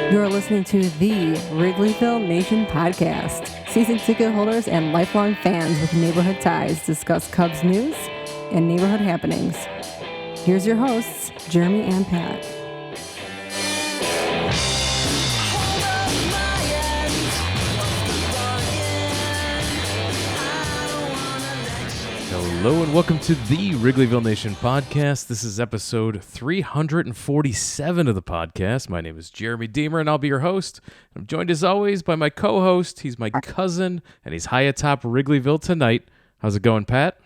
You're listening to the Wrigleyville Nation podcast. Season ticket holders and lifelong fans with neighborhood ties discuss Cubs news and neighborhood happenings. Here's your hosts, Jeremy and Pat. Hello and welcome to the Wrigleyville Nation podcast. This is episode 347 of the podcast. My name is Jeremy Deemer and I'll be your host. I'm joined as always by my co-host. He's my cousin and he's high atop Wrigleyville tonight. How's it going, Pat?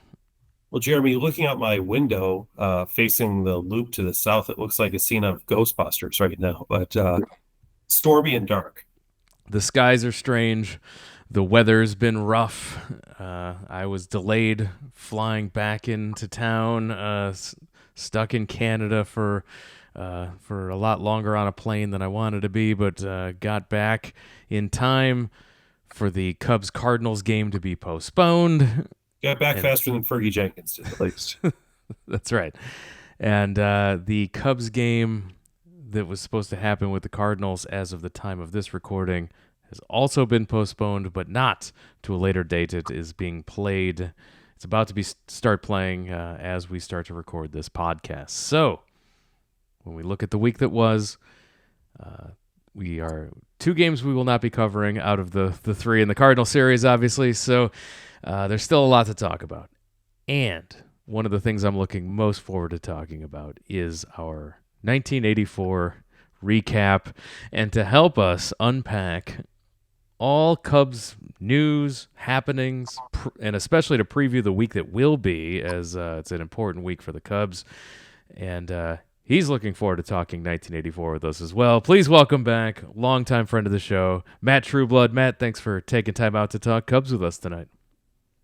Well, Jeremy, looking out my window, facing the loop to the south, it looks like a scene of Ghostbusters right now, but stormy and dark. The skies are strange. The weather's been rough. I was delayed flying back into town, stuck in Canada for a lot longer on a plane than I wanted to be, but got back in time for the Cubs-Cardinals game to be postponed. Got back faster than Fergie Jenkins did, at least. That's right. And the Cubs game that was supposed to happen with the Cardinals as of the time of this recording has also been postponed, but not to a later date. It is being played. It's about to start playing as we start to record this podcast. So when we look at the week that was, we are two games we will not be covering out of the three in the Cardinal series, obviously. So there's still a lot to talk about. And one of the things I'm looking most forward to talking about is our 1984 recap. And to help us unpack all Cubs news, happenings, and especially to preview the week that will be, as it's an important week for the Cubs. And he's looking forward to talking 1984 with us as well. Please welcome back, longtime friend of the show, Matt Trueblood. Matt, thanks for taking time out to talk Cubs with us tonight.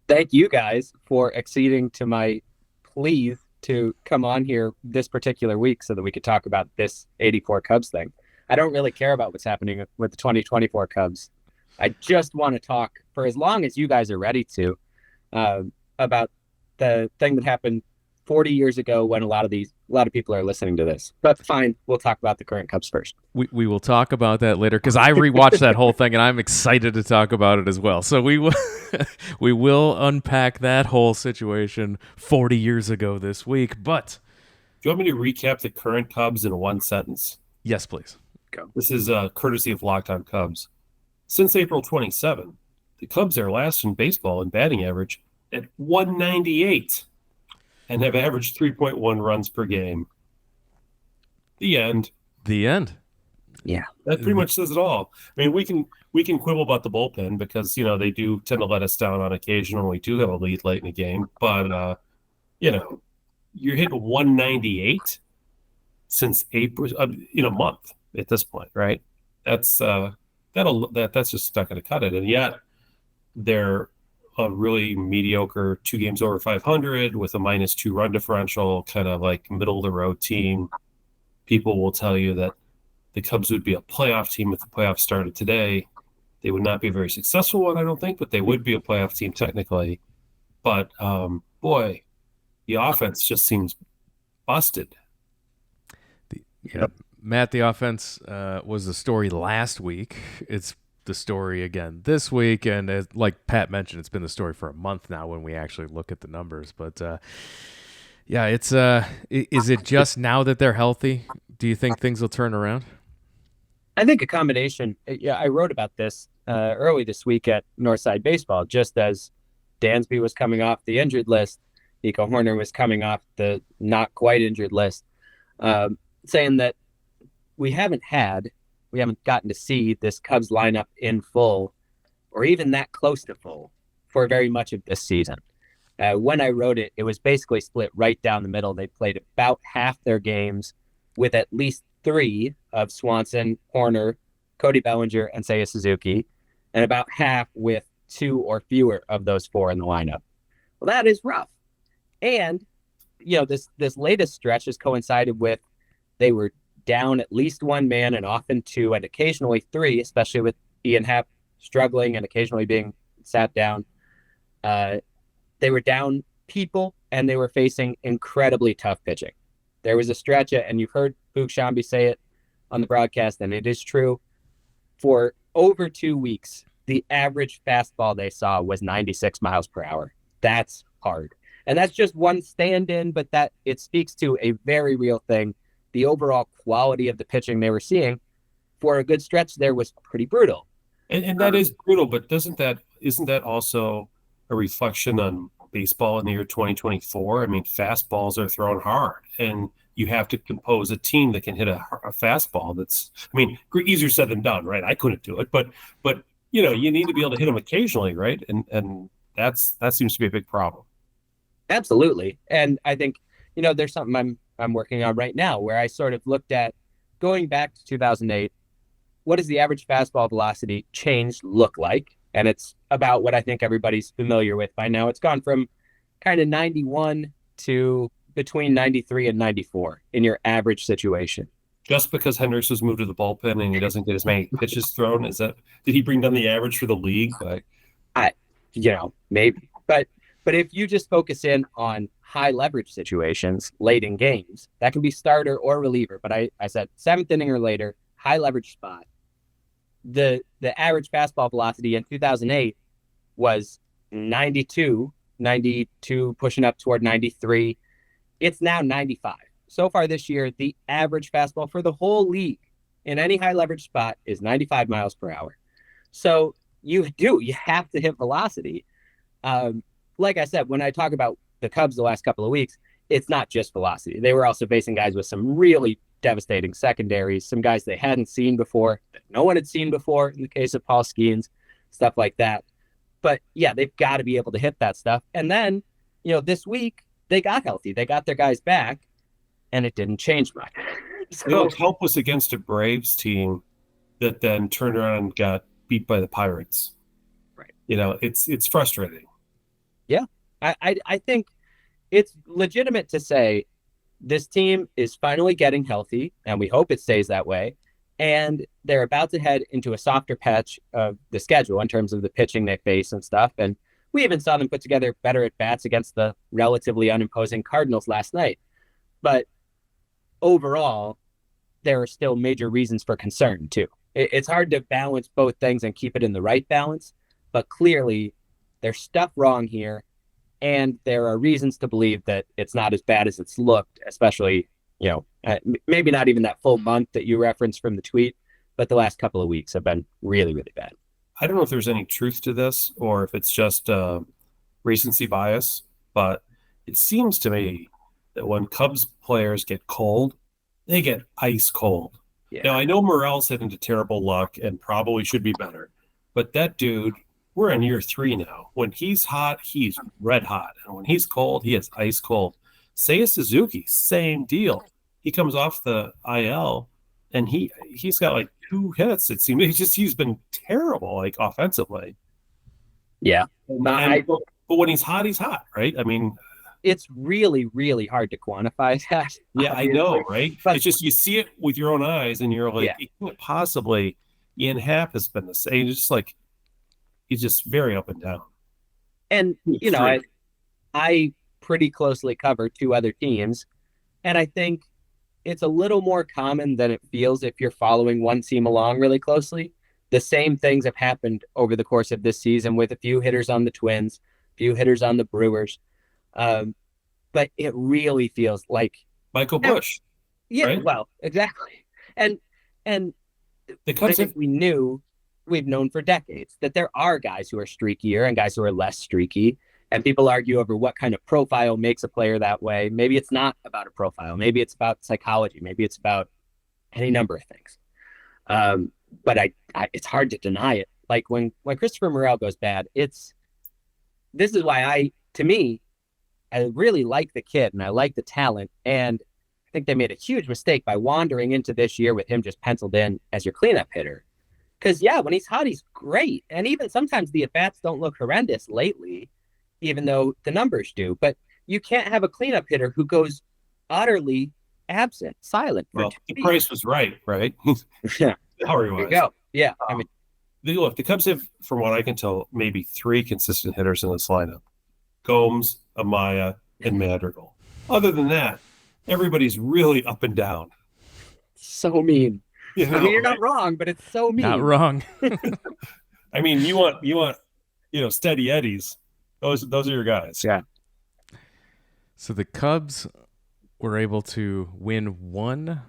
Thank you guys for acceding to my pleas to come on here this particular week so that we could talk about this 84 Cubs thing. I don't really care about what's happening with the 2024 Cubs. I just want to talk for as long as you guys are ready to about the thing that happened 40 years ago when a lot of people are listening to this. But fine, we'll talk about the current Cubs first. We will talk about that later because I rewatched that whole thing and I'm excited to talk about it as well. So we will unpack that whole situation 40 years ago this week. But do you want me to recap the current Cubs in one sentence? Yes, please. Go. This is courtesy of Longtime Cubs. Since April 27, the Cubs are last in baseball in batting average at 198 and have averaged 3.1 runs per game. The end. The end. Yeah. That pretty much says it all. I mean, we can quibble about the bullpen because, they do tend to let us down on occasion when we do have a lead late in the game. But, you're hitting 198 since April, month at this point, right? That's just not going to cut it. And yet they're a really mediocre 2 games over 500 with a -2 run differential, kind of like middle of the road team. People will tell you that the Cubs would be a playoff team if the playoffs started today. They would not be a very successful one, I don't think, but they would be a playoff team technically. But boy, the offense just seems busted. Yep. Matt, the offense was the story last week. It's the story again this week. And like Pat mentioned, it's been the story for a month now when we actually look at the numbers. But, is it just now that they're healthy? Do you think things will turn around? I think a combination. Yeah, I wrote about this early this week at Northside Baseball, just as Dansby was coming off the injured list. Nico Horner was coming off the not quite injured list, saying that we haven't gotten to see this Cubs lineup in full or even that close to full for very much of this season. When I wrote it, it was basically split right down the middle. They played about half their games with at least 3 of Swanson, Horner, Cody Bellinger, and Seiya Suzuki, and about half with 2 or fewer of those 4 in the lineup. Well, that is rough. And, this latest stretch has coincided with they were down at least 1 man and often 2 and occasionally 3, especially with Ian Happ struggling and occasionally being sat down. They were down people and they were facing incredibly tough pitching. There was a stretch, and you've heard Boog Shambi say it on the broadcast, and it is true. for over 2 weeks, the average fastball they saw was 96 miles per hour. That's hard. And that's just one stand-in, but that it speaks to a very real thing. The overall quality of the pitching they were seeing for a good stretch there was pretty brutal. And that is brutal, but isn't that also a reflection on baseball in the year 2024? I mean, fastballs are thrown hard, and you have to compose a team that can hit a fastball. That's, I mean, easier said than done, right? I couldn't do it, but you need to be able to hit them occasionally, right? And that seems to be a big problem. Absolutely. And I think, there's something I'm working on right now where I sort of looked at going back to 2008. What does the average fastball velocity change look like? And it's about what I think everybody's familiar with by now. It's gone from kind of 91 to between 93 and 94 in your average situation. Just because Hendricks was moved to the bullpen and he doesn't get as many pitches thrown, did he bring down the average for the league? Maybe. But if you just focus in on high leverage situations late in games, that can be starter or reliever. But I said 7th inning or later, high leverage spot. The average fastball velocity in 2008 was 92, pushing up toward 93. It's now 95. So far this year, the average fastball for the whole league in any high leverage spot is 95 miles per hour. So you have to hit velocity. Like I said, when I talk about the Cubs the last couple of weeks, it's not just velocity. They were also facing guys with some really devastating secondaries, some guys they hadn't seen before, that no one had seen before in the case of Paul Skeens, stuff like that. But yeah, they've got to be able to hit that stuff. And then, this week they got healthy. They got their guys back, and it didn't change much. It was helpless against a Braves team that then turned around and got beat by the Pirates. Right. It's frustrating. Yeah. I think it's legitimate to say this team is finally getting healthy, and we hope it stays that way. And they're about to head into a softer patch of the schedule in terms of the pitching they face and stuff. And we even saw them put together better at bats against the relatively unimposing Cardinals last night. But overall, there are still major reasons for concern, too. It's hard to balance both things and keep it in the right balance. But clearly, there's stuff wrong here. And there are reasons to believe that it's not as bad as it's looked, especially, maybe not even that full month that you referenced from the tweet, but the last couple of weeks have been really, really bad. I don't know if there's any truth to this or if it's just recency bias, but it seems to me that when Cubs players get cold, they get ice cold. Yeah. Now, I know Morel's hit into terrible luck and probably should be better, but that dude, we're in year 3 now. When he's hot, he's red hot. And when he's cold, he is ice cold. Seiya Suzuki, same deal. He comes off the IL, and he's got like 2 hits. It seems he's been terrible, like offensively. Yeah. But when he's hot, right? I mean, it's really, really hard to quantify that. Yeah, I know, right? But it's just you see it with your own eyes, and you're like, it can't possibly. Ian Happ has been the same. It's just like, he's just very up and down. And, I pretty closely cover 2 other teams, and I think it's a little more common than it feels if you're following one team along really closely. The same things have happened over the course of this season with a few hitters on the Twins, a few hitters on the Brewers. But it really feels like Michael Busch. Yeah, right? Well, exactly. And the Cubs we've known for decades that there are guys who are streakier and guys who are less streaky. And people argue over what kind of profile makes a player that way. Maybe it's not about a profile. Maybe it's about psychology. Maybe it's about any number of things. But it's hard to deny it. Like when Christopher Morel goes bad, this is why I really like the kid and I like the talent. And I think they made a huge mistake by wandering into this year with him just penciled in as your cleanup hitter. Because, when he's hot, he's great. And even sometimes the at-bats don't look horrendous lately, even though the numbers do. But you can't have a cleanup hitter who goes utterly absent, silent. Well, the price was right? Yeah. There you go. Yeah. Look, the Cubs have, from what I can tell, maybe 3 consistent hitters in this lineup. Gomes, Amaya, and Madrigal. Other than that, everybody's really up and down. So mean. You know, I mean, you're right? not wrong, but it's so mean. Not wrong. I mean, you want steady Eddies. Those are your guys. Yeah. So the Cubs were able to win one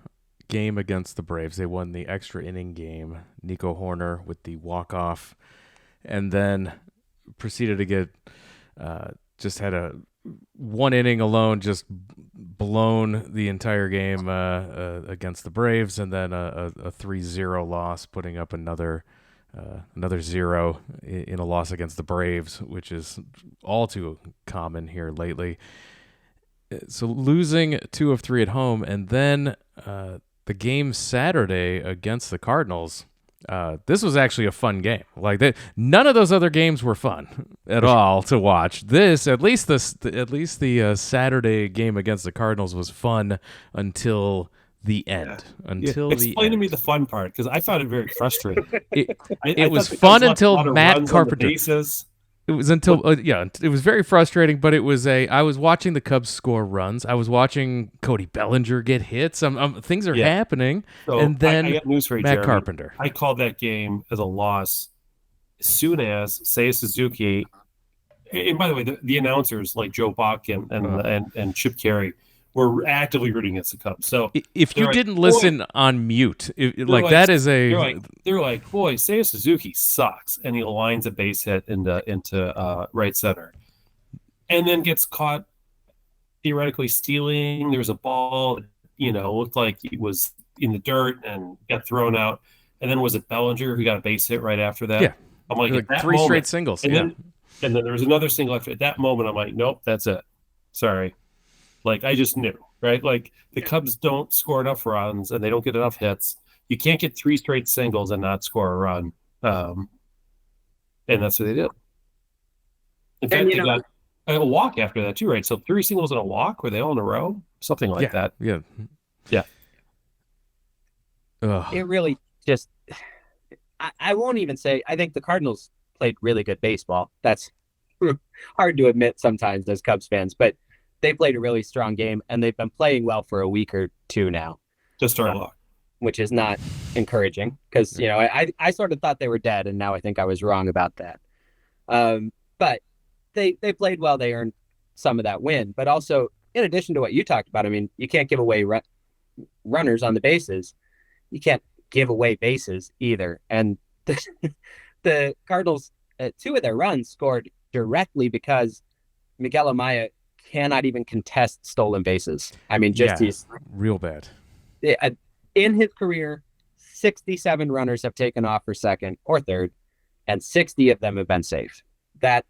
game against the Braves. They won the extra inning game. Nico Horner with the walk-off, and then proceeded to get just had a one inning alone, just blown the entire game against the Braves, and then a 3-0 loss, putting up another zero in a loss against the Braves, which is all too common here lately. So losing 2 of 3 at home, and then the game Saturday against the Cardinals. This was actually a fun game. None of those other games were fun at all to watch. At least the Saturday game against the Cardinals was fun until the end. Explain to me the fun part, because I found it very frustrating. It was fun until Matt Carpenter. It was until it was very frustrating, but I was watching the Cubs score runs. I was watching Cody Bellinger get hits. Things are happening, so and then I got news for you, Matt Jeremy. Carpenter. I called that game as a loss as soon as Seiya Suzuki. And by the way, the announcers like Joe Buck and Chip Carey were actively rooting against the Cubs. So if you didn't listen on mute, they're like, boy, Seiya Suzuki sucks, and he lines a base hit into right center, and then gets caught theoretically stealing. There was a ball, looked like it was in the dirt and got thrown out, and then was it Bellinger who got a base hit right after that? Yeah, I'm like 3 straight singles, and then there was another single after. At that moment, I'm like, nope, that's it. Sorry. Like, I just knew, right? Like, the Cubs don't score enough runs and they don't get enough hits. You can't get 3 straight singles and not score a run. And that's what they did. In fact, they got a walk after that too, right? So 3 singles and a walk, were they all in a row? Something like that. Yeah. It really just, I won't even say, I think the Cardinals played really good baseball. That's hard to admit sometimes as Cubs fans, but they played a really strong game, and they've been playing well for a week or two now. Just our luck. Which is not encouraging, because, I sort of thought they were dead, and now I think I was wrong about that. But they played well. They earned some of that win. But also, in addition to what you talked about, I mean, you can't give away runners on the bases. You can't give away bases either. And the Cardinals, 2 of their runs scored directly because Miguel Amaya cannot even contest stolen bases. I mean, he's real bad. In his career, 67 runners have taken off for second or third, and 60 of them have been saved. That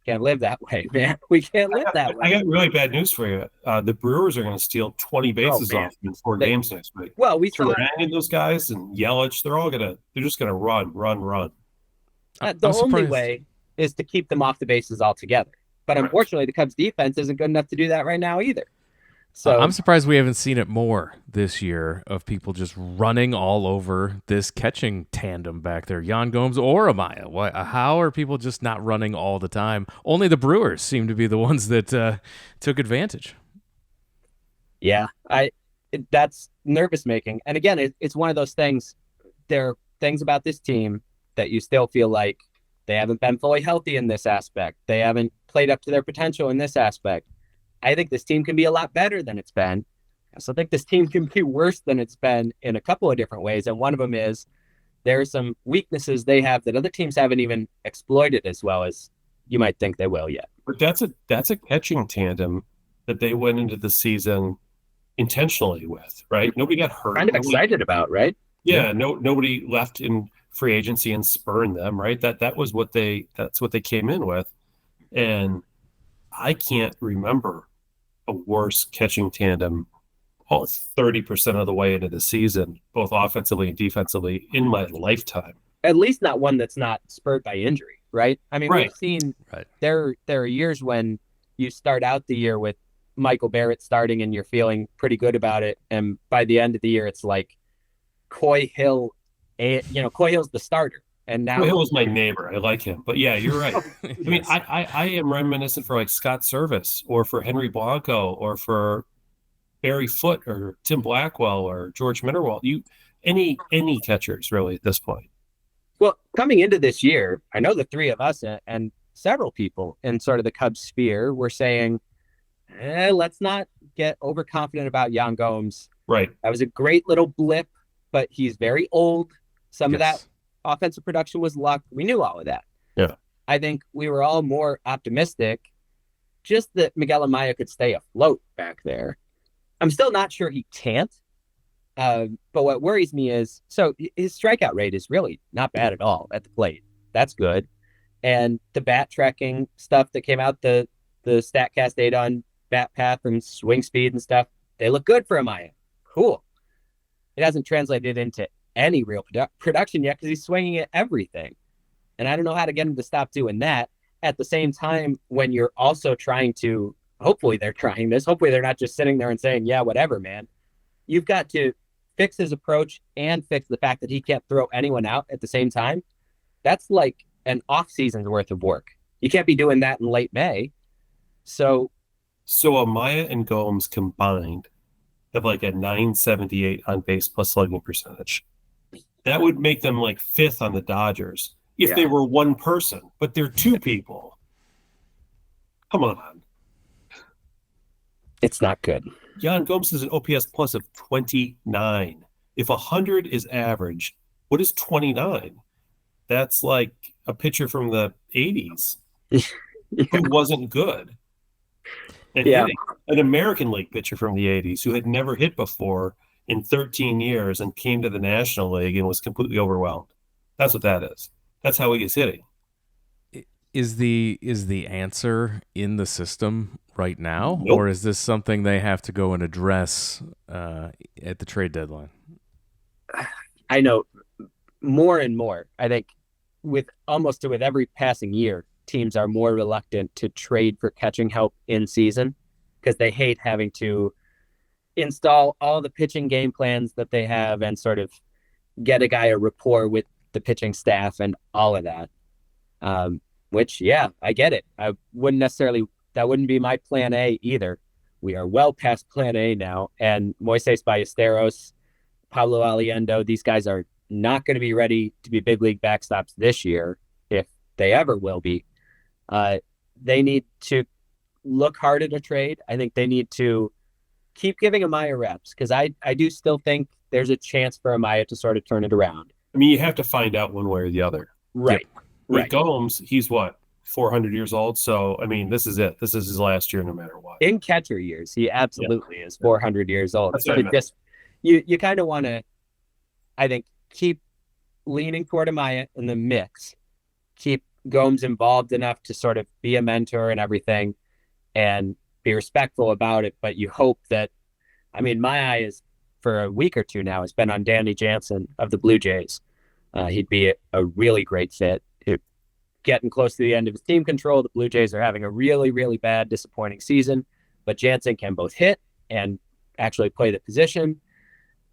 can't live that way, man. We can't live that way. I got really bad news for you. The Brewers are going to steal 20 bases off in 4 games next week. Well, we saw those guys and Yelich. They're just going to run. The only way is to keep them off the bases altogether. But unfortunately, the Cubs defense isn't good enough to do that right now either. So I'm surprised we haven't seen it more this year of people just running all over this catching tandem back there, Yan Gomes or Amaya. How are people just not running all the time? Only the Brewers seem to be the ones that took advantage. Yeah, that's nervous making. And again, it's one of those things. There are things about this team that you still feel like they haven't been fully healthy in this aspect. They haven't played up to their potential in this aspect. I think this team can be a lot better than it's been. I also think this team can be worse than it's been in a couple of different ways. And one of them is there are some weaknesses they have that other teams haven't even exploited as well as you might think they will yet. But that's a catching tandem that they went into the season intentionally with, right? Nobody got hurt. Kind of excited about, right? Yeah. Nobody left in free agency and spurned them, right? That's what they came in with. And I can't remember a worse catching tandem 30% of the way into the season, both offensively and defensively, in my lifetime. At least not one that's not spurred by injury, right? I mean, We've seen there are years when you start out the year with Michael Barrett starting and you're feeling pretty good about it. And by the end of the year, it's like Coy Hill, Coy Hill's the starter. And now Coy Hill is my neighbor. I like him. But yeah, you're right. I mean, I am reminiscent for like Scott Service or for Henry Blanco or for Barry Foote or Tim Blackwell or George Minderwald. any catchers really at this point. Well, coming into this year, I know the three of us and several people in sort of the Cubs sphere were saying, let's not get overconfident about Yan Gomes. Right. That was a great little blip, but he's very old. Some of Yes. that offensive production was luck. We knew all of that. Yeah. I think we were all more optimistic just that Miguel Amaya could stay afloat back there. I'm still not sure he can't. But what worries me is, so his strikeout rate is really not bad at all at the plate. That's good. And the bat tracking stuff that came out, the StatCast data on bat path and swing speed and stuff, they look good for Amaya. Cool. It hasn't translated into any real production yet because he's swinging at everything. And I don't know how to get him to stop doing that at the same time when you're also trying to, hopefully they're trying this, hopefully they're not just sitting there and saying, yeah, whatever, man. You've got to fix his approach and fix the fact that he can't throw anyone out at the same time. That's like an off season's worth of work. You can't be doing that in late May. So Amaya and Gomes combined have like a 978 on base plus slugging percentage. That would make them like fifth on the Dodgers if they were one person, but they're two people. Come on. It's not good. Yan Gomes is an OPS plus of 29. If 100 is average, what is 29? That's like a pitcher from the 80s who wasn't good. And hitting. An American League pitcher from the 80s who had never hit before in 13 years and came to the National League and was completely overwhelmed. That's what that is. That's how he is hitting. Is the answer in the system right now, Nope. or is this something they have to go and address at the trade deadline? I know more and more. I think with every passing year, teams are more reluctant to trade for catching help in season because they hate having to install all the pitching game plans that they have and sort of get a guy a rapport with the pitching staff and all of that. Which, yeah, I get it. That wouldn't be my plan A either. We are well past plan A now. And Moises Ballesteros, Pablo Aliendo, these guys are not going to be ready to be big league backstops this year, if they ever will be. They need to look hard at a trade. I think they need to keep giving Amaya reps because I do still think there's a chance for Amaya to sort of turn it around. I mean, you have to find out one way or the other. Right. With Gomes, he's what, 400 years old? So, I mean, this is it. This is his last year no matter what. In catcher years, he absolutely is 400 years old. That's So what I it meant. just you kind of want to, I think, keep leaning toward Amaya in the mix. Keep Gomes involved enough to sort of be a mentor and everything and be respectful about it. But you hope that, I mean, my eye is for a week or two now has been on Danny Jansen of the Blue Jays. He'd be a really great fit. Getting close to the end of his team control. The Blue Jays are having a really, really bad, disappointing season, but Jansen can both hit and actually play the position.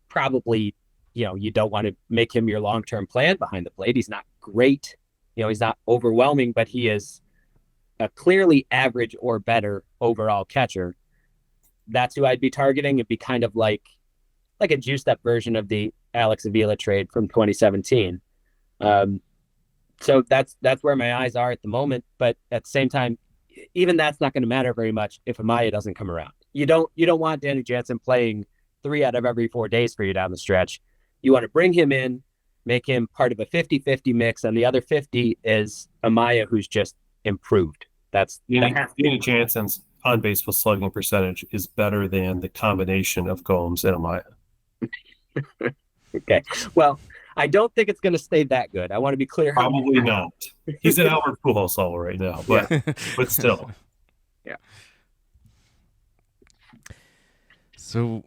Probably, you don't want to make him your long-term plan behind the plate. He's not great. He's not overwhelming, but he is a clearly average or better overall catcher. That's who I'd be targeting. It'd be kind of like a juiced-up version of the Alex Avila trade from 2017. So that's where my eyes are at the moment. But at the same time, even that's not going to matter very much if Amaya doesn't come around. You don't want Danny Jansen playing 3 out of every 4 days for you down the stretch. You want to bring him in, make him part of a 50-50 mix, and the other 50 is Amaya, who's just improved. That's Danny Jansen's on base plus slugging percentage is better than the combination of Gomes and Amaya. Okay. Well, I don't think it's going to stay that good. I want to be clear. Probably not. He's at Albert Pujols level right now, but still. Yeah. So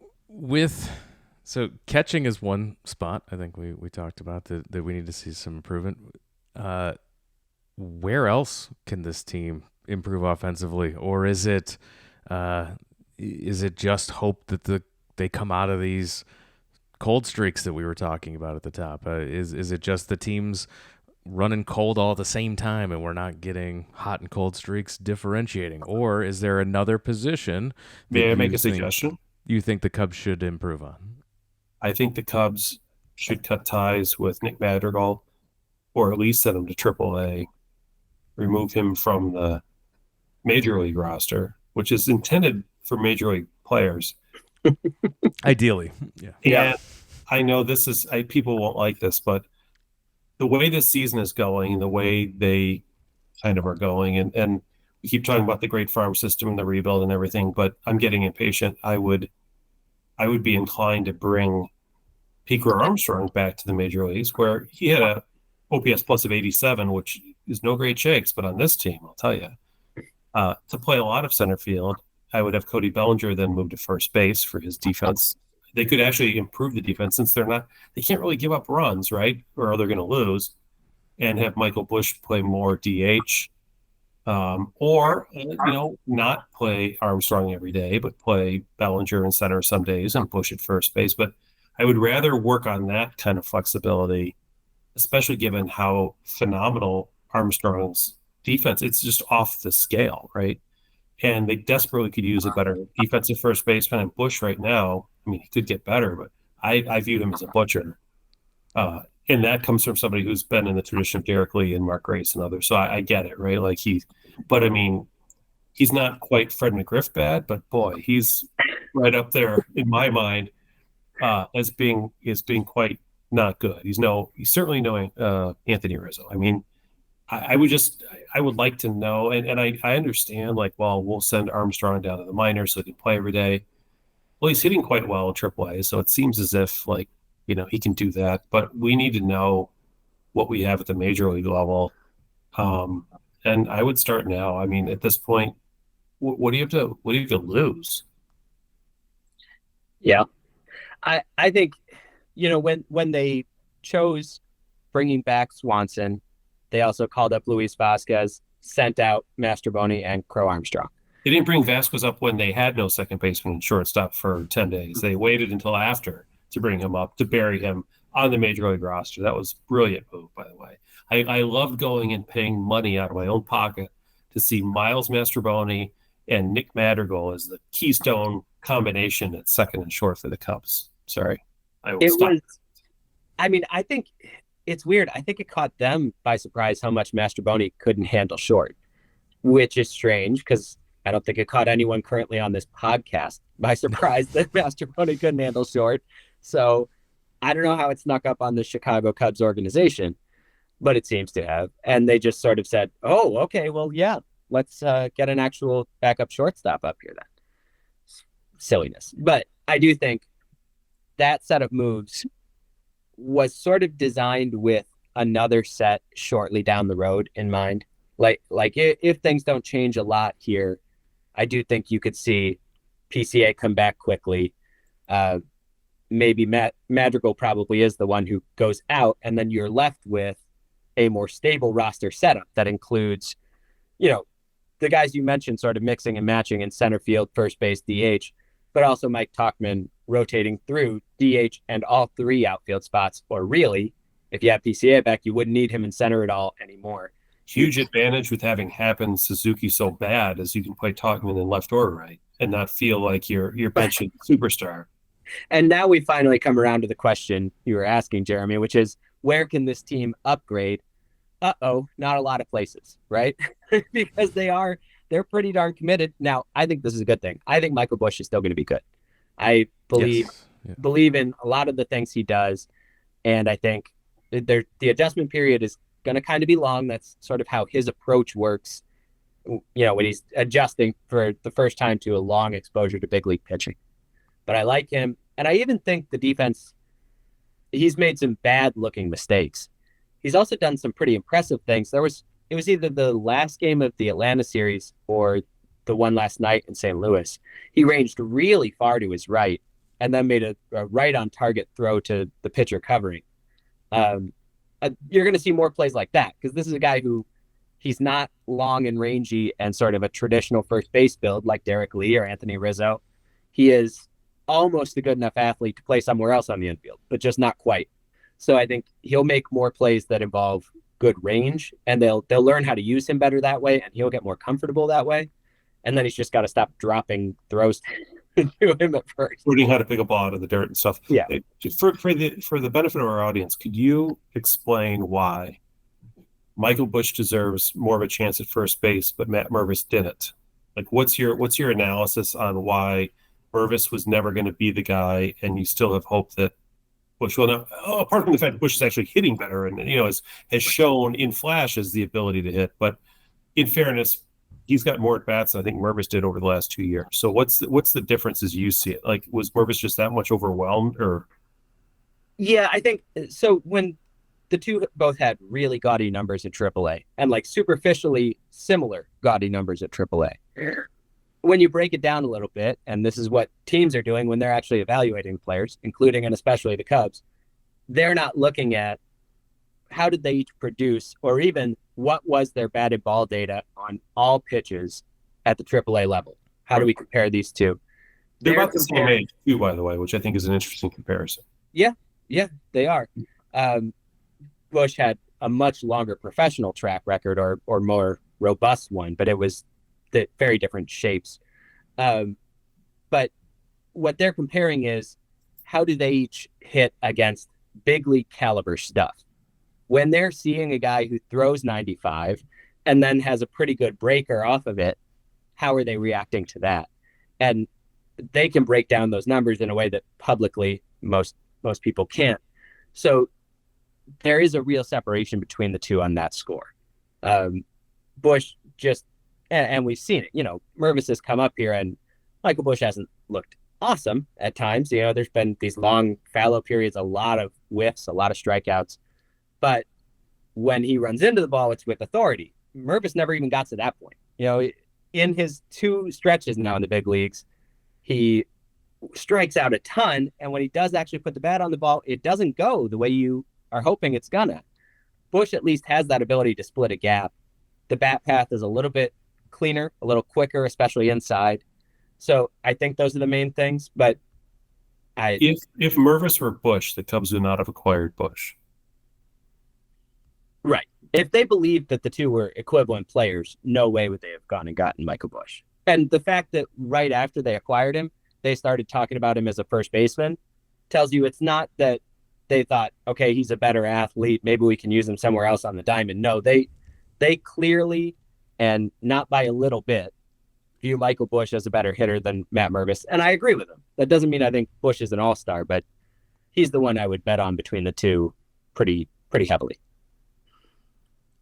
catching is one spot I think we talked about that we need to see some improvement. Where else can this team improve offensively, or is it just hope that they come out of these cold streaks that we were talking about at the top? Is it just the teams running cold all at the same time and we're not getting hot and cold streaks differentiating? Or is there another position? May I make a suggestion? You think the Cubs should improve on? I think the Cubs should cut ties with Nick Madrigal, or at least send him to AAA, remove him from the major league roster, which is intended for major league players. Ideally, yeah. And I know people won't like this, but the way this season is going, the way they kind of are going, and we keep talking about the great farm system and the rebuild and everything, but I'm getting impatient. I would be inclined to bring Pico Armstrong back to the major leagues, where he had a OPS plus of 87, which is no great shakes, but on this team, I'll tell you, to play a lot of center field, I would have Cody Bellinger then move to first base for his defense. They could actually improve the defense since they can't really give up runs, right? Or they're going to lose, and have Michael Busch play more DH, or not play Armstrong every day, but play Bellinger in center some days and Busch at first base. But I would rather work on that kind of flexibility, especially given how phenomenal Armstrong's defense. It's just off the scale, right? And they desperately could use a better defensive first baseman. And Busch right now, I mean, he could get better, but I viewed him as a butcher. And that comes from somebody who's been in the tradition of Derek Lee and Mark Grace and others. So I get it, right? But I mean, he's not quite Fred McGriff bad, but boy, he's right up there in my mind as being quite not good. He's certainly no Anthony Rizzo. I mean, I would like to know, and I understand, we'll send Armstrong down to the minors so he can play every day. Well, he's hitting quite well in AAA, so it seems as if he can do that. But we need to know what we have at the major league level, and I would start now. I mean, at this point, what do you have to lose? Yeah, I think when they chose bringing back Swanson, they also called up Luis Vasquez, sent out Mastroboni and Crow Armstrong. They didn't bring Vasquez up when they had no second baseman and shortstop for 10 days. They waited until after to bring him up, to bury him on the major league roster. That was a brilliant move, by the way. I loved going and paying money out of my own pocket to see Miles Mastroboni and Nick Madrigal as the keystone combination at second and short for the Cubs. Sorry. I think it's weird. I think it caught them by surprise how much Mastroboni couldn't handle short, which is strange because I don't think it caught anyone currently on this podcast by surprise that Mastroboni couldn't handle short. So I don't know how it snuck up on the Chicago Cubs organization, but it seems to have. And they just sort of said, oh, okay, well, yeah, let's get an actual backup shortstop up here then. Silliness. But I do think that set of moves was sort of designed with another set shortly down the road in mind. Like if things don't change a lot here, I do think you could see PCA come back quickly. Maybe Madrigal probably is the one who goes out, and then you're left with a more stable roster setup that includes, the guys you mentioned sort of mixing and matching in center field, first base, DH, but also Mike Tauchman rotating through DH and all three outfield spots. Or really, if you have PCA back, you wouldn't need him in center at all anymore. Huge advantage with having Happen Suzuki so bad as you can play Tauchman in left or right and not feel like you're benching superstar. And now we finally come around to the question you were asking, Jeremy, which is, where can this team upgrade? Not a lot of places, right? Because they're pretty darn committed. Now, I think this is a good thing. I think Michael Busch is still going to be good. I believe in a lot of the things he does, and I think the adjustment period is going to kind of be long. That's sort of how his approach works, when he's adjusting for the first time to a long exposure to big league pitching. But I like him, and I even think the defense, he's made some bad-looking mistakes. He's also done some pretty impressive things. It was either the last game of the Atlanta series or the one last night in St. Louis. He ranged really far to his right and then made a right-on-target throw to the pitcher covering. You're going to see more plays like that because this is a guy who he's not long and rangy and sort of a traditional first base build like Derek Lee or Anthony Rizzo. He is almost a good enough athlete to play somewhere else on the infield, but just not quite. So I think he'll make more plays that involve good range, and they'll learn how to use him better that way, and he'll get more comfortable that way. And then he's just got to stop dropping throws to him at first. Learning how to pick a ball out of the dirt and stuff. Yeah. For the benefit of our audience, could you explain why Michael Busch deserves more of a chance at first base, but Matt Mervis didn't? Like, what's your analysis on why Mervis was never going to be the guy, and you still have hope that Busch will now? Apart from the fact that Busch is actually hitting better, and has shown in flashes the ability to hit, but in fairness, he's got more at bats than I think Mervis did over the last 2 years. So what's the difference as you see it? Like, was Mervis just that much overwhelmed, or? Yeah, I think so. When the two both had really gaudy numbers at AAA and like superficially similar gaudy numbers at AAA. When you break it down a little bit, and this is what teams are doing when they're actually evaluating players, including and especially the Cubs, they're not looking at how did they each produce, or even what was their batted ball data on all pitches at the AAA level. How do we compare these two? They're about the same age too, by the way, which I think is an interesting comparison. Yeah, they are. Busch had a much longer professional track record, or more robust one, but it was the very different shapes. But what they're comparing is how do they each hit against big league caliber stuff? When they're seeing a guy who throws 95 and then has a pretty good breaker off of it, how are they reacting to that? And they can break down those numbers in a way that publicly most people can't. So there is a real separation between the two on that score. Busch just, and we've seen it, Mervis has come up here and Michael Busch hasn't looked awesome at times. There's been these long fallow periods, a lot of whiffs, a lot of strikeouts. But when he runs into the ball, it's with authority. Mervis never even got to that point. In his 2 stretches now in the big leagues, he strikes out a ton. And when he does actually put the bat on the ball, it doesn't go the way you are hoping it's gonna. Busch at least has that ability to split a gap. The bat path is a little bit cleaner, a little quicker, especially inside. So I think those are the main things. But if Mervis were Busch, the Cubs would not have acquired Busch. Right. If they believed that the two were equivalent players, no way would they have gone and gotten Michael Busch. And the fact that right after they acquired him, they started talking about him as a first baseman tells you it's not that they thought, okay, he's a better athlete, maybe we can use him somewhere else on the diamond. No, they clearly, and not by a little bit, view Michael Busch as a better hitter than Matt Mervis. And I agree with him. That doesn't mean I think Busch is an all-star, but he's the one I would bet on between the two pretty heavily.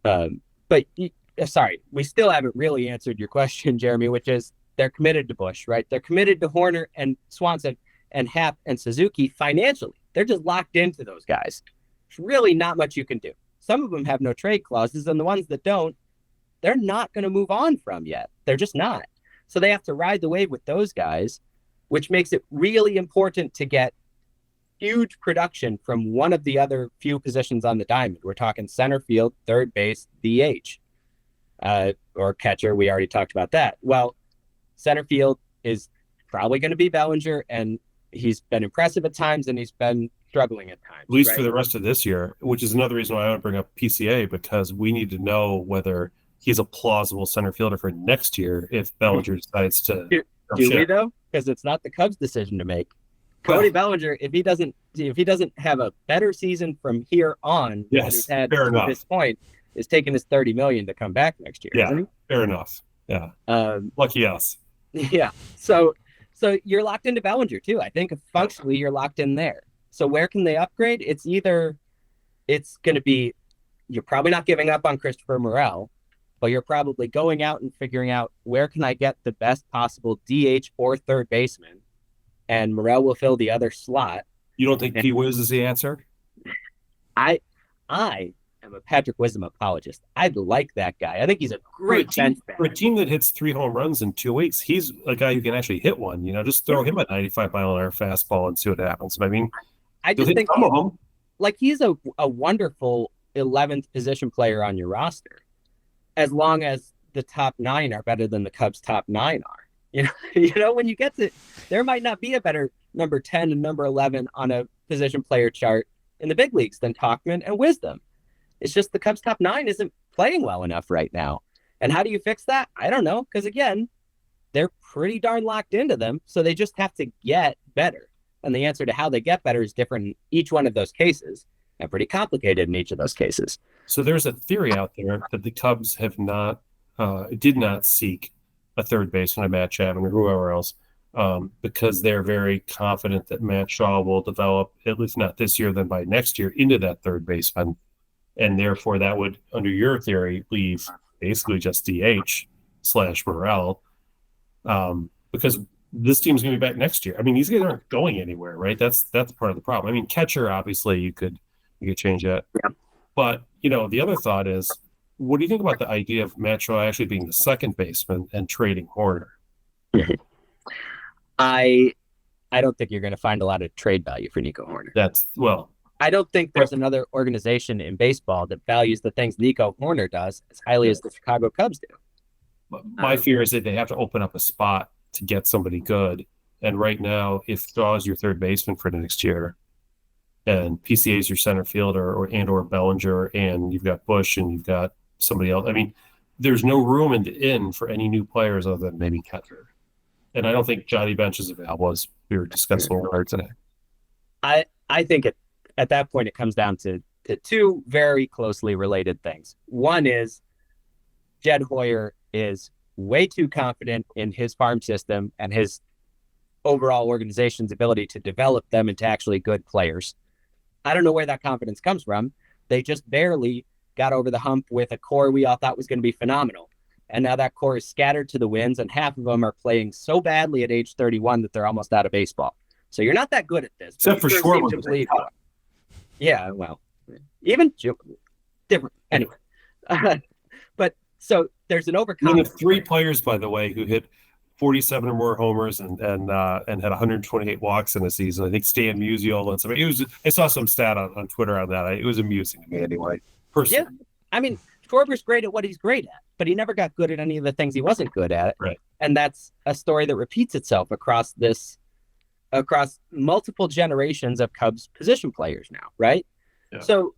But sorry, we still haven't really answered your question, Jeremy, which is they're committed to Busch, right? They're committed to Horner and Swanson and Happ and Suzuki financially. They're just locked into those guys. There's really not much you can do. Some of them have no trade clauses, and the ones that don't, they're not going to move on from yet. They're just not. So they have to ride the wave with those guys, which makes it really important to get huge production from one of the other few positions on the diamond. We're talking center field, third base, DH, or catcher. We already talked about that. Well, center field is probably going to be Bellinger, and he's been impressive at times, and he's been struggling at times. At least for the rest of this year, which is another reason why I want to bring up PCA, because we need to know whether he's a plausible center fielder for next year if Bellinger decides to. Do we though? Because it's not the Cubs' decision to make. Cody Bellinger, if he doesn't have a better season from here on, than he's had to this point, is taking his $30 million to come back next year. Yeah, fair enough. Yeah, lucky us. Yeah, so you're locked into Bellinger too. I think functionally you're locked in there. So where can they upgrade? It's going to be, you're probably not giving up on Christopher Morel, but you're probably going out and figuring out where can I get the best possible DH or third baseman. And Morel will fill the other slot. You don't think P. Wiz is the answer? I am a Patrick Wisdom apologist. I like that guy. I think he's a great bench batter. For a team that hits 3 home runs in 2 weeks, he's a guy who can actually hit one. Just throw him a 95-mile-an-hour fastball and see what happens. I mean, I just think some of them. Like, he's a wonderful 11th position player on your roster, as long as the top 9 are better than the Cubs' top 9 are. When you get to, there might not be a better number 10 and number 11 on a position player chart in the big leagues than Tauchman and Wisdom. It's just the Cubs' top 9 isn't playing well enough right now. And how do you fix that? I don't know. Because again, they're pretty darn locked into them. So they just have to get better. And the answer to how they get better is different in each one of those cases and pretty complicated in each of those cases. So there's a theory out there that the Cubs did not seek a third baseman, Matt Chapman or whoever else, because they're very confident that Matt Shaw will develop, at least not this year, then by next year, into that third baseman. And therefore that would, under your theory, leave basically just DH/Morel, because this team's going to be back next year. I mean, these guys aren't going anywhere, right? That's part of the problem. I mean, catcher, obviously, you could change that. Yeah. But, the other thought is, what do you think about the idea of Matt Shaw actually being the second baseman and trading Horner? I don't think you're going to find a lot of trade value for Nico Horner. I don't think there's another organization in baseball that values the things Nico Horner does as highly as the Chicago Cubs do. My fear is that they have to open up a spot to get somebody good. And right now, if Shaw is your third baseman for the next year, and PCA is your center fielder or Bellinger, and you've got Bush and you've got somebody else, I mean, there's no room in for any new players other than maybe catcher. And I don't think Johnny Bench is available, as we were discussing earlier today. I think at that point it comes down to two very closely related things. One is Jed Hoyer is way too confident in his farm system and his overall organization's ability to develop them into actually good players. I don't know where that confidence comes from. They just barely got over the hump with a core we all thought was going to be phenomenal. And now that core is scattered to the winds, and half of them are playing so badly at age 31 that they're almost out of baseball. So you're not that good at this. Except for Schwarber. Yeah, well, even different. Anyway. But so there's an overconfidence. One of three players, by the way, who hit 47 or more homers and had 128 walks in a season. I think Stan Musial and something. I saw some stat on Twitter on that. It was amusing to me anyway. Personally. Yeah, I mean, Schwarber's great at what he's great at, but he never got good at any of the things he wasn't good at. Right. And that's a story that repeats itself across multiple generations of Cubs position players now, right? Yeah. So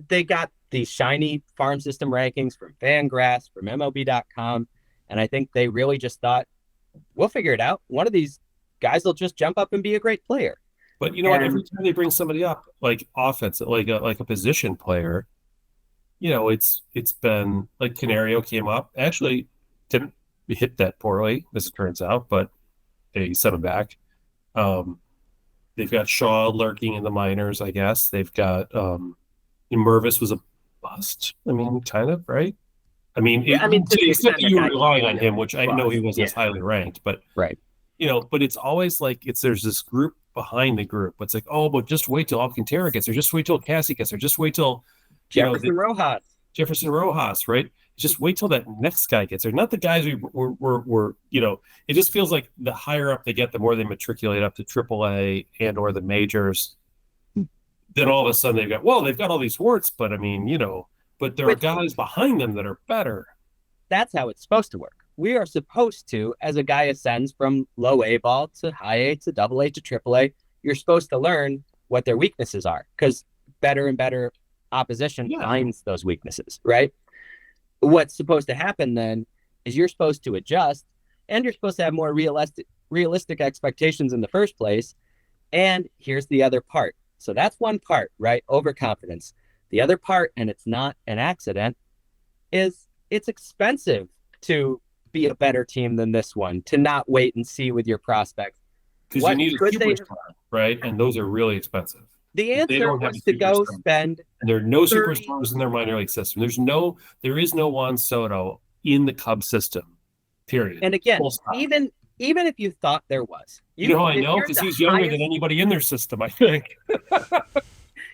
they got these shiny farm system rankings from Fangraphs, from MLB.com, and I think they really just thought, we'll figure it out. One of these guys will just jump up and be a great player. But you know what? Every time they bring somebody up, like offense, like a position player, it's been like Canario came up. Actually, didn't hit that poorly, as it turns out, but they sent him back. They've got Shaw lurking in the minors, I guess. They've got Mervis was a bust. I mean, kind of, right? I mean, to the extent that you were relying on him, which I know he wasn't as highly ranked, but right. But it's always like there's this group behind the group. It's like, oh, but just wait till Alcantara gets there, just wait till Cassie gets there, just wait till Jefferson Rojas, right? Just wait till that next guy gets there. Not the guys were it just feels like the higher up they get, the more they matriculate up to AAA and or the majors. Then all of a sudden they've got all these warts, but I mean, but there are guys behind them that are better. That's how it's supposed to work. We are supposed to, as a guy ascends from low A ball to high A to double A to triple A, you're supposed to learn what their weaknesses are, because better and better opposition finds those weaknesses, right? What's supposed to happen then is you're supposed to adjust, and you're supposed to have more realistic expectations in the first place. And here's the other part. So that's one part, right? Overconfidence. The other part, and it's not an accident, is it's expensive to be a better team than this one, to not wait and see with your prospects. Because you need a superstar, right? And those are really expensive. The answer was to go spend. And there are no superstars in their minor league system. There is no Juan Soto in the Cubs system, period. And again, even if you thought there was. You know how I know? Because he's younger than anybody in their system, I think.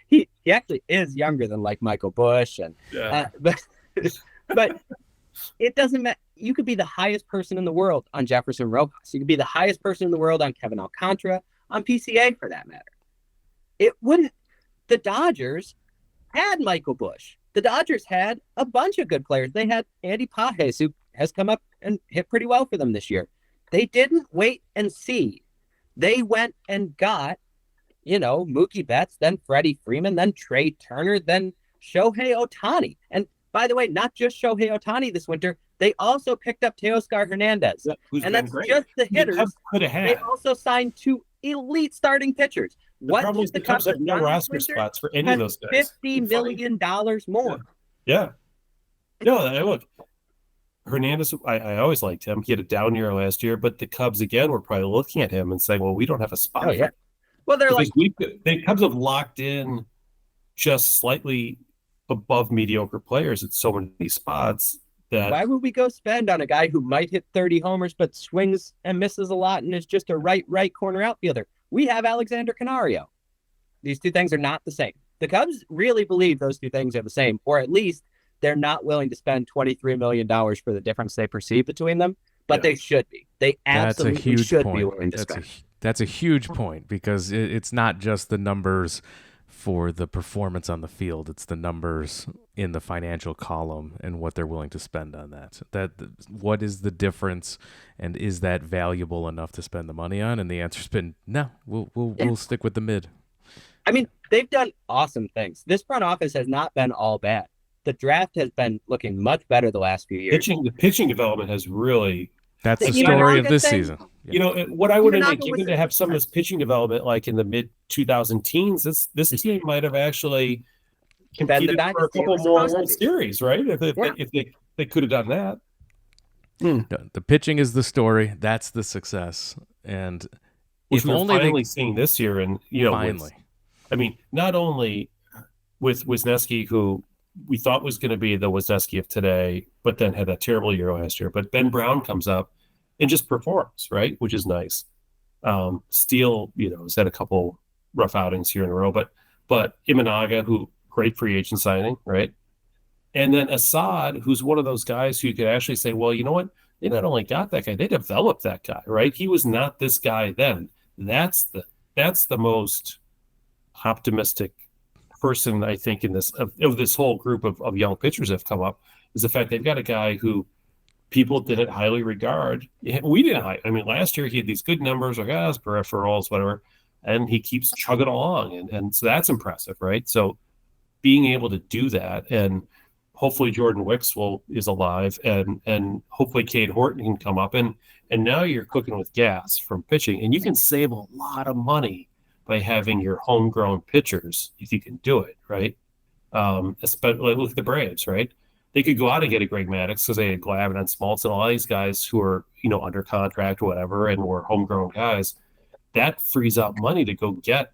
He actually is younger than like Michael Bush. But it doesn't matter. You could be the highest person in the world on Jefferson Rojas. You could be the highest person in the world on Kevin Alcantara, on PCA for that matter. It wouldn't. The Dodgers had Michael Bush. The Dodgers had a bunch of good players. They had Andy Pages, who has come up and hit pretty well for them this year. They didn't wait and see. They went and got, Mookie Betts, then Freddie Freeman, then Trey Turner, then Shohei Ohtani. And By the way, not just Shohei Ohtani this winter, they also picked up Teoscar Hernandez. Who's and been that's great. just the The hitters. Cubs could have They had. also signed 2 elite starting pitchers. The problem is the Cubs have no roster spots for any of those guys. $50 million more. Yeah. No, look, Hernandez, I always liked him. He had a down year last year, but the Cubs, again, were probably looking at him and saying, well, we don't have a spot. Oh, yeah. Well, they're because like, the Cubs have locked in just slightly above mediocre players at so many spots that why would we go spend on a guy who might hit 30 homers but swings and misses a lot and is just a right corner outfielder? We have Alexander Canario. These two things are not the same. The Cubs really believe those two things are the same, or at least they're not willing to spend $23 million for the difference they perceive between them, but they should be. They absolutely should be willing to spend. That's a huge point, because it's not just the numbers for the performance on the field. It's the numbers in the financial column and what they're willing to spend on that. What is the difference, and is that valuable enough to spend the money on? And the answer's been no. We'll stick with the mid. I mean, they've done awesome things. This front office has not been all bad. The draft has been looking much better the last few years. the pitching development has really. That's the story of this season. You know, what I would have given to have some of this pitching development, like in the mid 2000 teens, this team might have actually competed for a couple more World Series, right? If they could have done that. The pitching is the story. That's the success, and which we're finally seeing this year. And finally, not only with Wisniewski, who we thought was going to be the Wisniewski of today, but then had a terrible year last year. But Ben Brown comes up and just performs, right? Which is nice. Steele, has had a couple rough outings here in a row, but Imanaga, who great free agent signing, right? And then Assad, who's one of those guys who you could actually say, well, you know what? They not only got that guy, they developed that guy, right? He was not this guy then. That's the most optimistic person, I think, in this of this whole group of young pitchers that have come up, is the fact they've got a guy who people didn't highly regard. We didn't. Last year he had these good numbers, like peripherals, whatever, and he keeps chugging along, and so that's impressive, right? So being able to do that, and hopefully Jordan Wicks is alive, and hopefully Cade Horton can come up, and now you're cooking with gas from pitching, and you can save a lot of money by having your homegrown pitchers, if you can do it, right? Especially look at the Braves, right? They could go out and get a Greg Maddux because they had Glavine and Smoltz and all these guys who are, under contract or whatever, and were homegrown guys. That frees up money to go get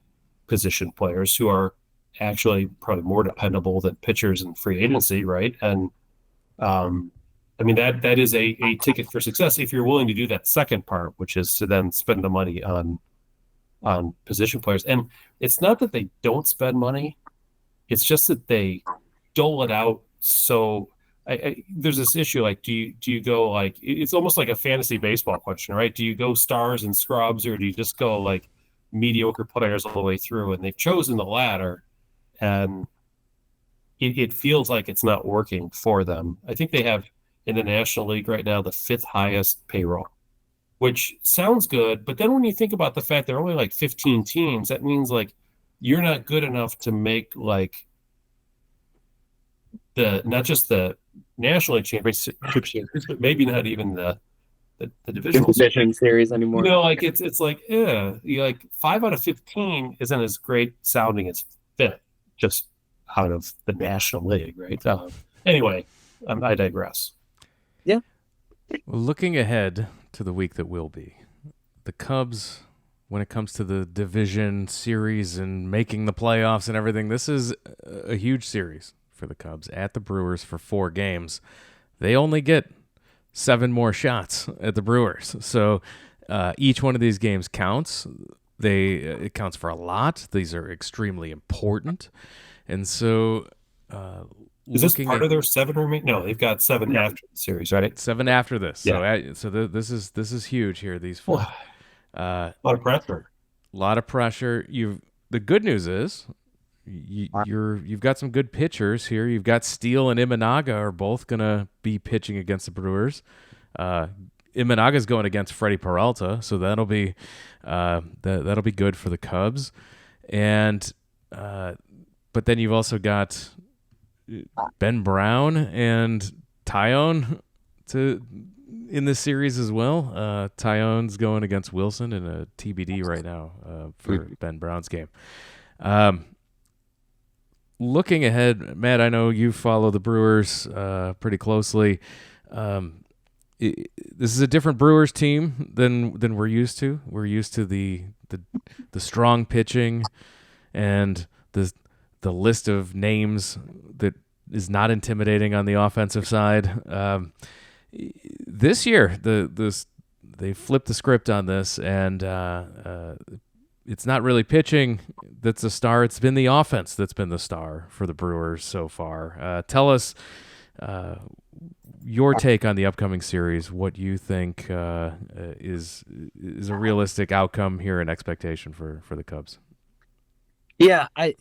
position players who are actually probably more dependable than pitchers in free agency, right? And that is a ticket for success if you're willing to do that second part, which is to then spend the money on position players. And it's not that they don't spend money, it's just that they dole it out. So there's this issue, like, do you go, like, it's almost like a fantasy baseball question, right? Do you go stars and scrubs, or do you just go like mediocre players all the way through? And they've chosen the latter, and it feels like it's not working for them. I think they have in the National League right now the 5th highest payroll, which sounds good, but then when you think about the fact there are only like 15 teams, that means like you're not good enough to make like not just the National League championship series, but maybe not even the division series anymore. Like it's like, like 5 out of 15 isn't as great sounding as 5th, just out of the National League, right? Anyway, I digress. Yeah. Well, looking ahead to the week that will be, the Cubs, when it comes to the division series and making the playoffs and everything, this is a huge series for the Cubs at the Brewers for 4 games. They only get 7 more shots at the Brewers. So each one of these games counts. It counts for a lot. These are extremely important. And so is this part of their 7 remaining? No, they've got 7 after the series, right? 7 after this. Yeah. So this is huge here, these 4. A lot of pressure. A lot of pressure. The good news is you've got some good pitchers here. You've got Steele and Imanaga are both gonna be pitching against the Brewers. Imanaga's going against Freddie Peralta, so that'll be good for the Cubs. And but then you've also got Ben Brown and Tyone in this series as well. Tyone's going against Wilson in a TBD right now for Ben Brown's game. Looking ahead, Matt, I know you follow the Brewers pretty closely. This is a different Brewers team than we're used to. We're used to the strong pitching and the list of names that is not intimidating on the offensive side. This year, they flipped the script on this, and it's not really pitching that's the star. It's been the offense that's been the star for the Brewers so far. Tell us your take on the upcoming series. What you think is a realistic outcome here and expectation for the Cubs? Yeah, I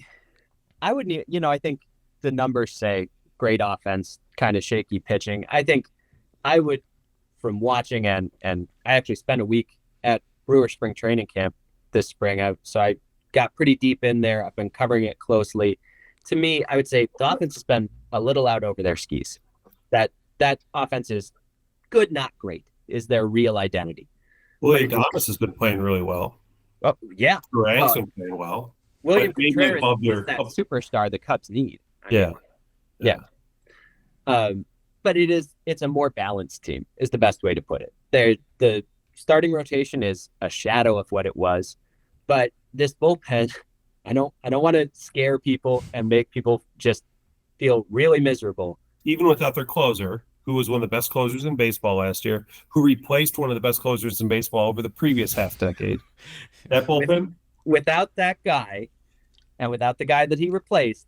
would need, I think the numbers say great offense, kind of shaky pitching. I think I would, from watching and I actually spent a week at Brewer spring training camp this spring, so I got pretty deep in there. I've been covering it closely. To me, I would say the offense has been a little out over their skis. That offense is good, not great, is their real identity. William Thomas has been playing really well. Oh, yeah. Durant's been playing well. William Contreras is that superstar the Cubs need. Yeah. But it's a more balanced team is the best way to put it. The starting rotation is a shadow of what it was, but this bullpen, I don't want to scare people and make people just feel really miserable. Even without their closer, who was one of the best closers in baseball last year, who replaced one of the best closers in baseball over the previous half decade. That bullpen? Without that guy, and without the guy that he replaced,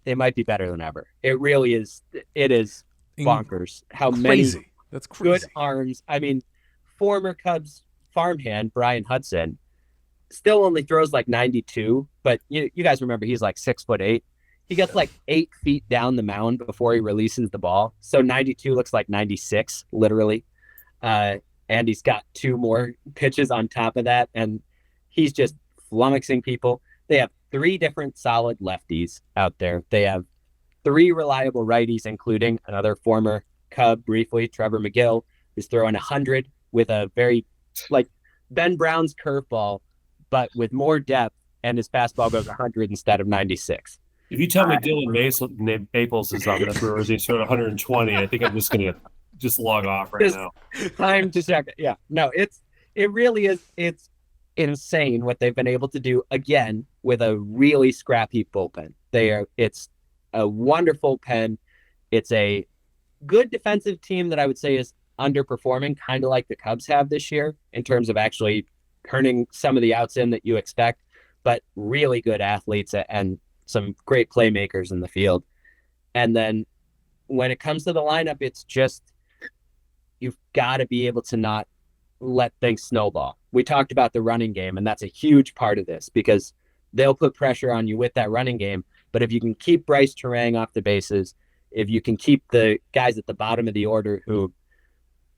they might be better than ever. It really is. It is bonkers how crazy. Many That's crazy. Good arms. I mean, former Cubs farmhand Brian Hudson still only throws like 92, but you guys remember he's like 6'8". He gets like 8 feet down the mound before he releases the ball. So 92 looks like 96, literally. And he's got 2 more pitches on top of that. And he's just flummoxing people. They have 3 different solid lefties out there. They have 3 reliable righties, including another former Cub briefly, Trevor McGill, who's throwing 100 with a very, like Ben Brown's curveball, but with more depth, and his fastball goes 100 instead of 96. If you tell me Dylan Maples is on the Brewers, he's throwing 120, I think I'm just going to just log off now. Time to check it. Yeah. No, it really is. It's insane what they've been able to do again with a really scrappy bullpen. It's a wonderful pen. It's a good defensive team that I would say is underperforming, kind of like the Cubs have this year in terms of actually turning some of the outs in that you expect, but really good athletes and some great playmakers in the field. And then when it comes to the lineup, it's just, you've got to be able to not let things snowball. We talked about the running game, and that's a huge part of this because they'll put pressure on you with that running game. But if you can keep Bryce Terang off the bases, if you can keep the guys at the bottom of the order who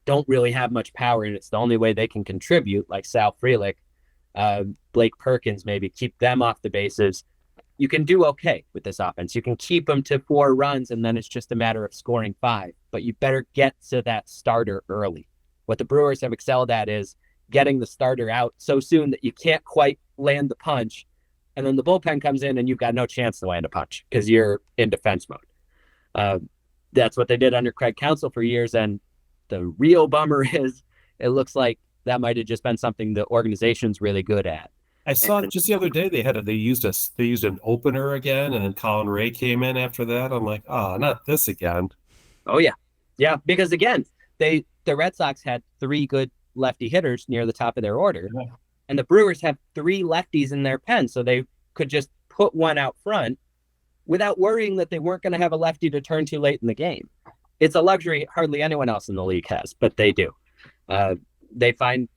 don't really have much power, and it's the only way they can contribute, like Sal Frelick, Blake Perkins, maybe keep them off the bases, you can do okay with this offense. You can keep them to 4 runs, and then it's just a matter of scoring 5. But you better get to that starter early. What the Brewers have excelled at is getting the starter out so soon that you can't quite land the punch, and then the bullpen comes in and you've got no chance to land a punch because you're in defense mode. That's what they did under Craig Counsell for years, and the real bummer is it looks like that might have just been something the organization's really good at. I saw just the other day they used an opener again, and then Colin Ray came in after that. I'm like, not this again. Oh yeah, because again, the Red Sox had 3 good lefty hitters near the top of their order, and the Brewers have 3 lefties in their pen, so they could just put one out front without worrying that they weren't going to have a lefty to turn to late in the game. It's a luxury hardly anyone else in the league has, but they do. They find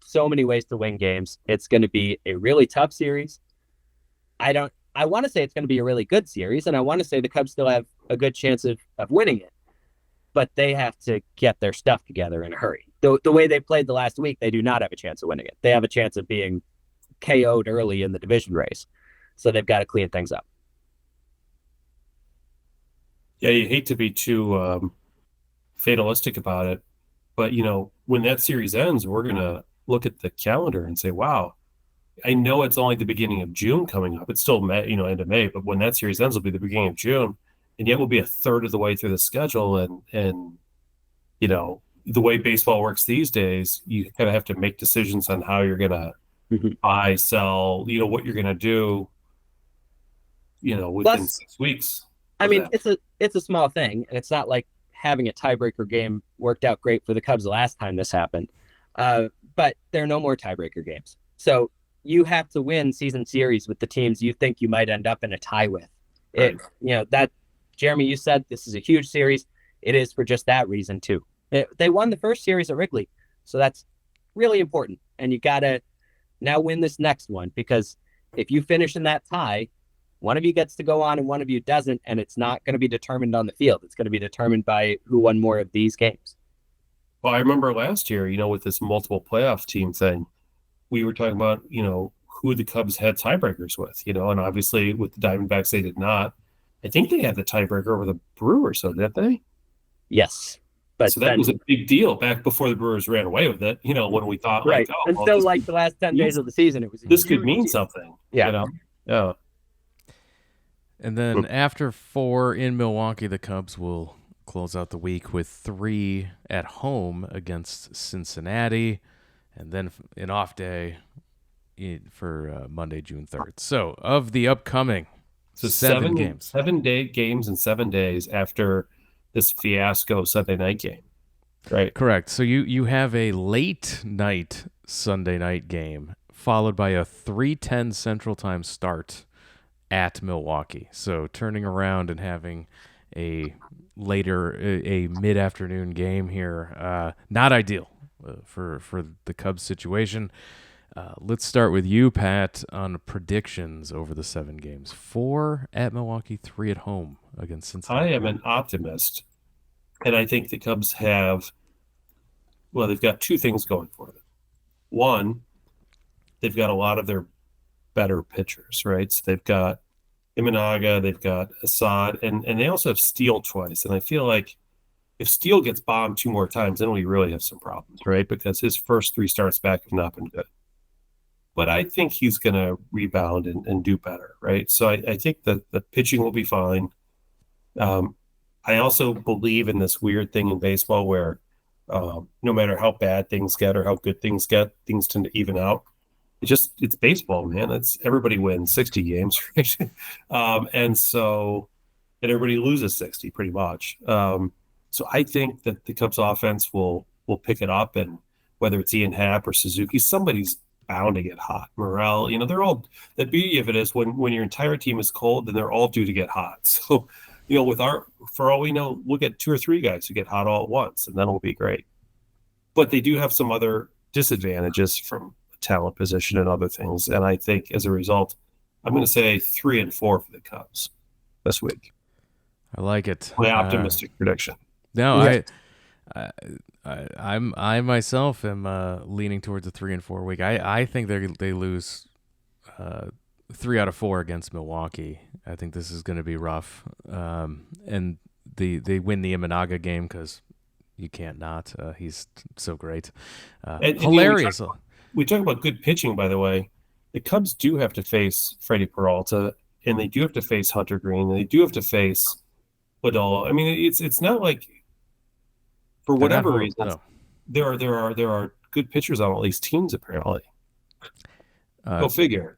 so many ways to win games. It's going to be a really tough series. I want to say it's going to be a really good series, and I want to say the Cubs still have a good chance of winning it, but they have to get their stuff together in a hurry. The way they played the last week, they do not have a chance of winning it. They have a chance of being KO'd early in the division race, so they've got to clean things up. Yeah, you hate to be too fatalistic about it, but when that series ends, we're gonna look at the calendar and say, "Wow, I know it's only the beginning of June coming up. It's still May, end of May, but when that series ends, it'll be the beginning of June, and yet we'll be a third of the way through the schedule." And the way baseball works these days, you kind of have to make decisions on how you're gonna buy, sell, what you're gonna do, within Plus, 6 weeks. I mean, it's a small thing, and it's not like having a tiebreaker game worked out great for the Cubs the last time this happened. But there are no more tiebreaker games. So you have to win season series with the teams you think you might end up in a tie with. Right. That Jeremy, you said this is a huge series. It is for just that reason too. They won the first series at Wrigley, so that's really important. And you gotta now win this next one, because if you finish in that tie, one of you gets to go on and one of you doesn't, and it's not going to be determined on the field. It's going to be determined by who won more of these games. Well, I remember last year, with this multiple playoff team thing, we were talking about, who the Cubs had tiebreakers with, and obviously with the Diamondbacks, they did not. I think they had the tiebreaker over the Brewers, so didn't they? Yes. But so that was a big deal back before the Brewers ran away with it, when we thought, right. Until the last 10 days of the season, it was this could mean something. Yeah. Yeah. And then after 4 in Milwaukee, the Cubs will close out the week with 3 at home against Cincinnati, and then an off day for Monday, June 3rd. So of the upcoming 7 games. 7-day games in 7 days after this fiasco Sunday night game. Right. Correct. So you have a late night Sunday night game followed by a 3:10 Central Time start at Milwaukee. So turning around and having a mid-afternoon game here, not ideal for the Cubs situation. Let's start with you, Pat, on predictions over the 7 games. 4 at Milwaukee, 3 at home against Cincinnati. I am an optimist, and I think the Cubs they've got 2 things going for them. One, they've got a lot of their better pitchers, right? So they've got Imanaga, they've got Assad, and they also have Steele twice. And I feel like if Steele gets bombed 2 more times, then we really have some problems, right? Because his first 3 starts back have not been good. But I think he's going to rebound and do better, right? So I think that the pitching will be fine. I also believe in this weird thing in baseball where no matter how bad things get or how good things get, things tend to even out. It's baseball, man. Everybody wins 60 games, right? And everybody loses 60 pretty much. So I think that the Cubs offense will pick it up, and whether it's Ian Happ or Suzuki, somebody's bound to get hot. Morel, they're all, the beauty of it is when your entire team is cold, then they're all due to get hot. So, for all we know, we'll get 2 or 3 guys who get hot all at once, and then it'll be great. But they do have some other disadvantages from talent position and other things. And I think as a result, I'm going to say 3 and 4 for the Cubs this week. I like it. My optimistic prediction. No, Yeah. I myself am leaning towards a 3 and 4 week. I think they lose 3 out of 4 against Milwaukee. I think this is going to be rough. And they win the Imanaga game because you can't not. He's so great. Hilarious. We talk about good pitching, by the way. The Cubs do have to face Freddie Peralta, and they do have to face Hunter Green, and they do have to face Lodolo. I mean, it's not like, for whatever reason, no. there are good pitchers on all these teams apparently. Go figure.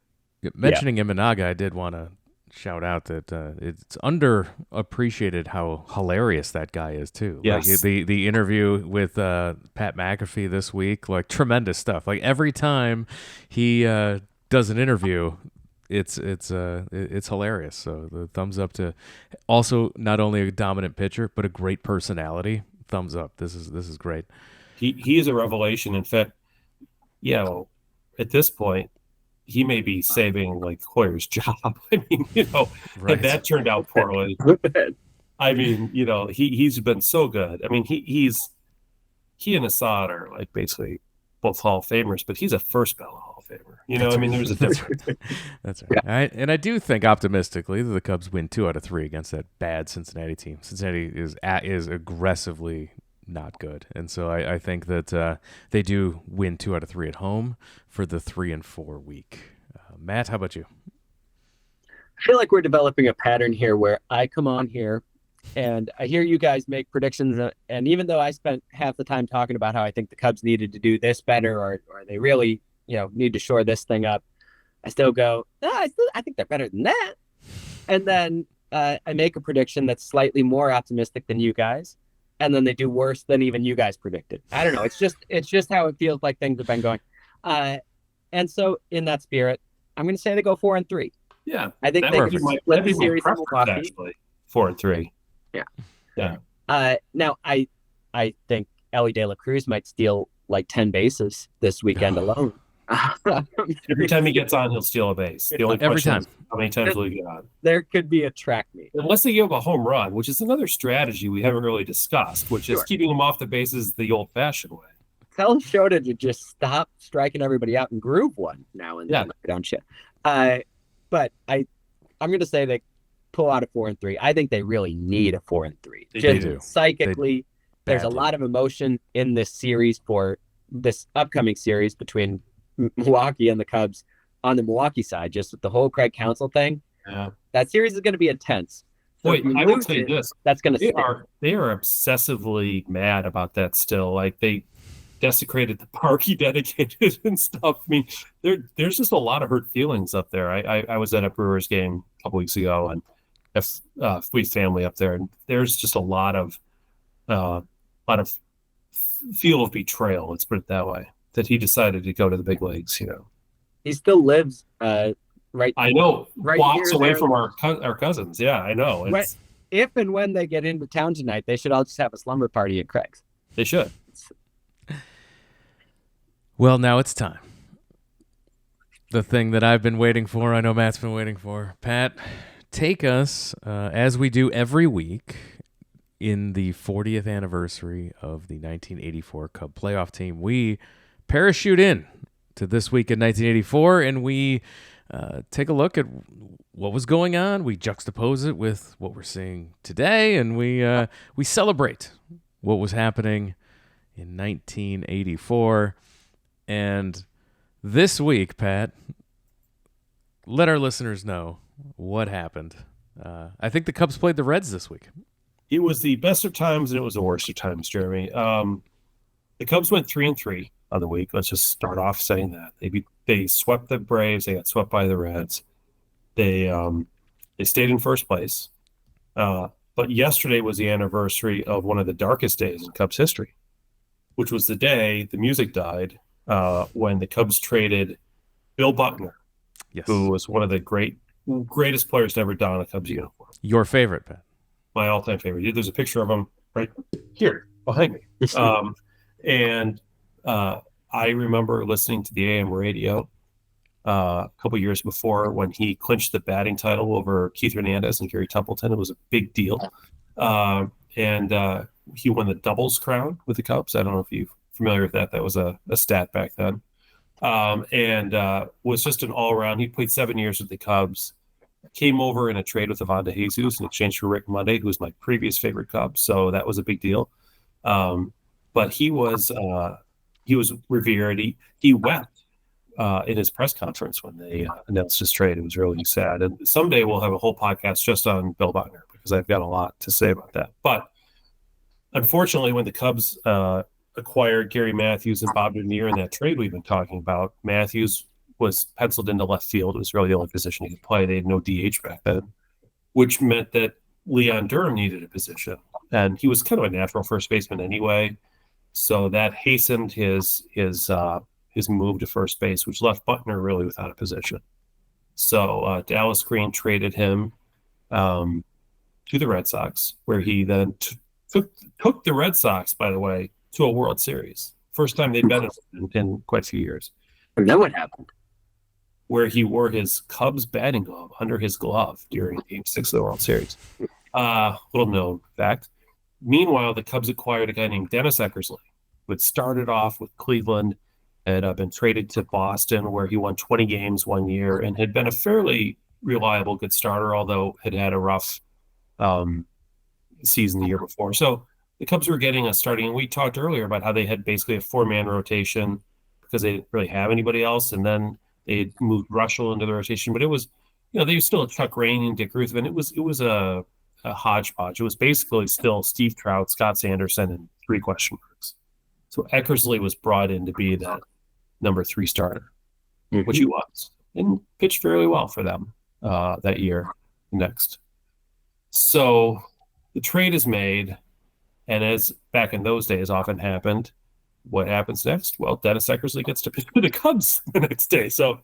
Mentioning Imanaga, I did want to shout out that it's underappreciated how hilarious that guy is too. Yes. Like the interview with Pat McAfee this week, like tremendous stuff. Like every time he does an interview, it's hilarious. So the thumbs up to also not only a dominant pitcher but a great personality. Thumbs up. This is great. He is a revelation. In fact, at this point, he may be saving like Hoyer's job. I mean, right. If that turned out poorly. I mean, he's been so good. I mean, he and Assad are like basically both Hall of Famers, but he's a first ballot Hall of Famer. You know, I mean, there's a difference. That's right. And I do think optimistically that the Cubs win 2 out of 3 against that bad Cincinnati team. Cincinnati is aggressively not good, and so I think that they do win 2 out of 3 at home for the 3-4 week. Matt, how about you? I feel like we're developing a pattern here where I come on here and I hear you guys make predictions. And even though I spent half the time talking about how I think the Cubs needed to do this better, or they really, need to shore this thing up, I still go, I think they're better than that. And then I make a prediction that's slightly more optimistic than you guys. And then they do worse than even you guys predicted. I don't know. It's just how it feels like things have been going. And so in that spirit, I'm going to say they go 4-3. Yeah, I think they could split the series in Milwaukee. Actually, 4-3. Yeah. Now I think Ellie De La Cruz might steal like 10 bases this weekend alone. Every time he gets on, he'll steal a base. The only Every question time. is how many times will he get on? There could be a track meet. Unless they give him a home run, which is another strategy we haven't really discussed, which is keeping him off the bases the old-fashioned way. Tell Shota to just stop striking everybody out and groove one now and then, don't you? But I'm going to say they pull out a 4-3. I think they really need a 4-3. They Just do. Psychically, there's a lot of emotion in this series for this upcoming series between Milwaukee and the Cubs on the Milwaukee side, just with the whole Craig Counsell thing. Yeah. That series is going to be intense. So Wait, I will say this. That's going to They are obsessively mad about that still. Like, they desecrated the park he dedicated and stuff. I mean, there's just a lot of hurt feelings up there. I was at a Brewers game a couple weeks ago, and we family up there, and there's just a lot of feel of betrayal. Let's put it that way. That he decided to go to the big leagues. He still lives right. I know, right blocks here, away there. from our cousins. Yeah, I know. If and when they get into town tonight, they should all just have a slumber party at Craig's. They should. Well, now it's time. The thing that I've been waiting for, I know Matt's been waiting for. Pat, take us, as we do every week, in the 40th anniversary of the 1984 Cub playoff team. We parachute in to this week in 1984, and we take a look at what was going on. We juxtapose it with what we're seeing today, and we celebrate what was happening in 1984. And this week, Pat, let our listeners know what happened. I think the Cubs played the Reds this week. It was the best of times and it was the worst of times, Jeremy. The Cubs went 3-3 on the week. Let's just start off saying that. They swept the Braves. They got swept by the Reds. They stayed in first place. But yesterday was the anniversary of one of the darkest days in Cubs history, which was the day the music died when the Cubs traded Bill Buckner, who was one of the greatest players to ever don a Cubs uniform. Your favorite, Pat? My all-time favorite. There's a picture of him right here behind me. And I remember listening to the AM radio a couple years before when he clinched the batting title over Keith Hernandez and Gary Templeton. It was a big deal. And he won the doubles crown with the Cubs. I don't know if you're familiar with that. That was a stat back then. And was just an all-around. He played 7 years with the Cubs. Came over in a trade with Ivan DeJesus in exchange for Rick Monday, who was my previous favorite Cub. So that was a big deal. But he was revered. He wept in his press conference when they announced his trade. It was really sad. And someday we'll have a whole podcast just on Bill Buckner because I've got a lot to say about that. But unfortunately, when the Cubs acquired Gary Matthews and Bob Dernier in that trade we've been talking about, Matthews was penciled into left field. It was really the only position he could play. They had no DH back then, which meant that Leon Durham needed a position. And he was kind of a natural first baseman anyway. So that hastened his move to first base, which left Buckner really without a position. So Dallas Green traded him to the Red Sox, where he then took the Red Sox, by the way, to a World Series. First time they'd been in quite a few years. And then what happened? Where he wore his Cubs batting glove under his glove during Game 6 of the World Series. Little known fact. Meanwhile, the Cubs acquired a guy named Dennis Eckersley, who had started off with Cleveland had been traded to Boston, where he won 20 games one year and had been a fairly reliable, good starter, although had a rough season the year before. So the Cubs were getting a starting, and we talked earlier about how they had basically a 4-man rotation because they didn't really have anybody else, and then they had moved Russell into the rotation. But it was, they still had Chuck Rainey and Dick Ruthven. It was a hodgepodge. It was basically still Steve Trout, Scott Sanderson, and 3 question marks. So Eckersley was brought in to be that number 3 starter, which he was, and pitched fairly well for them that year. Next, so the trade is made, and as back in those days often happened, what happens next? Well, Dennis Eckersley gets to pitch for the Cubs the next day. So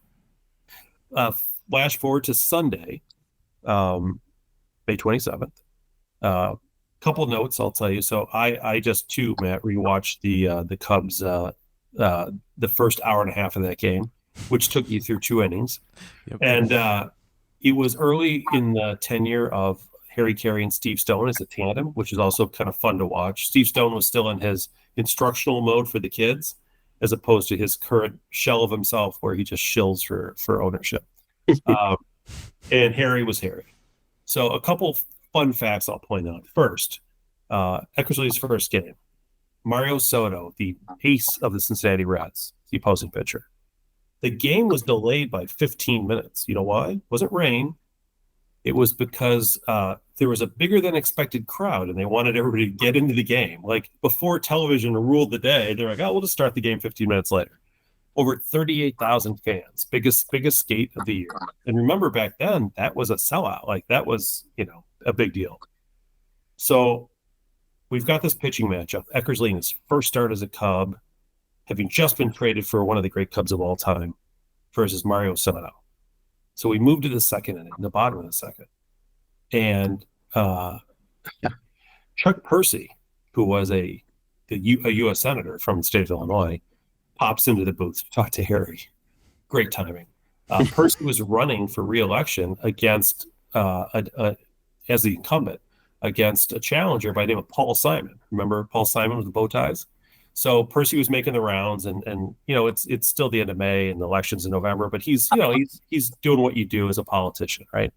flash forward to Sunday, May 27th. Couple notes I'll tell you. So I just too, Matt, rewatched the Cubs the first hour and a half of that game, which took you through 2 innings. Yep. And it was early in the tenure of Harry Carey and Steve Stone as a tandem, which is also kind of fun to watch. Steve Stone was still in his instructional mode for the kids, as opposed to his current shell of himself where he just shills for ownership. And Harry was Harry. So a couple fun facts I'll point out. First, Eckersley's first game. Mario Soto, the ace of the Cincinnati Reds, the opposing pitcher. The game was delayed by 15 minutes. You know why? It wasn't rain. It was because there was a bigger than expected crowd, and they wanted everybody to get into the game. Like before television ruled the day, they're like, "Oh, we'll just start the game 15 minutes later." Over 38,000 fans, biggest skate of the year. And remember, back then that was a sellout. Like that was, a big deal. So we've got this pitching matchup. Eckersley in his first start as a Cub, having just been traded for one of the great Cubs of all time, versus Mario Soto. So we moved to the second inning, the bottom of the second. And Chuck Percy, who was a U.S. Senator from the state of Illinois, pops into the booth to talk to Harry. Great timing. Percy was running for re-election against, as the incumbent, against a challenger by the name of Paul Simon. Remember Paul Simon with the bow ties? So Percy was making the rounds, and it's still the end of May and the election's in November, but he's doing what you do as a politician, right?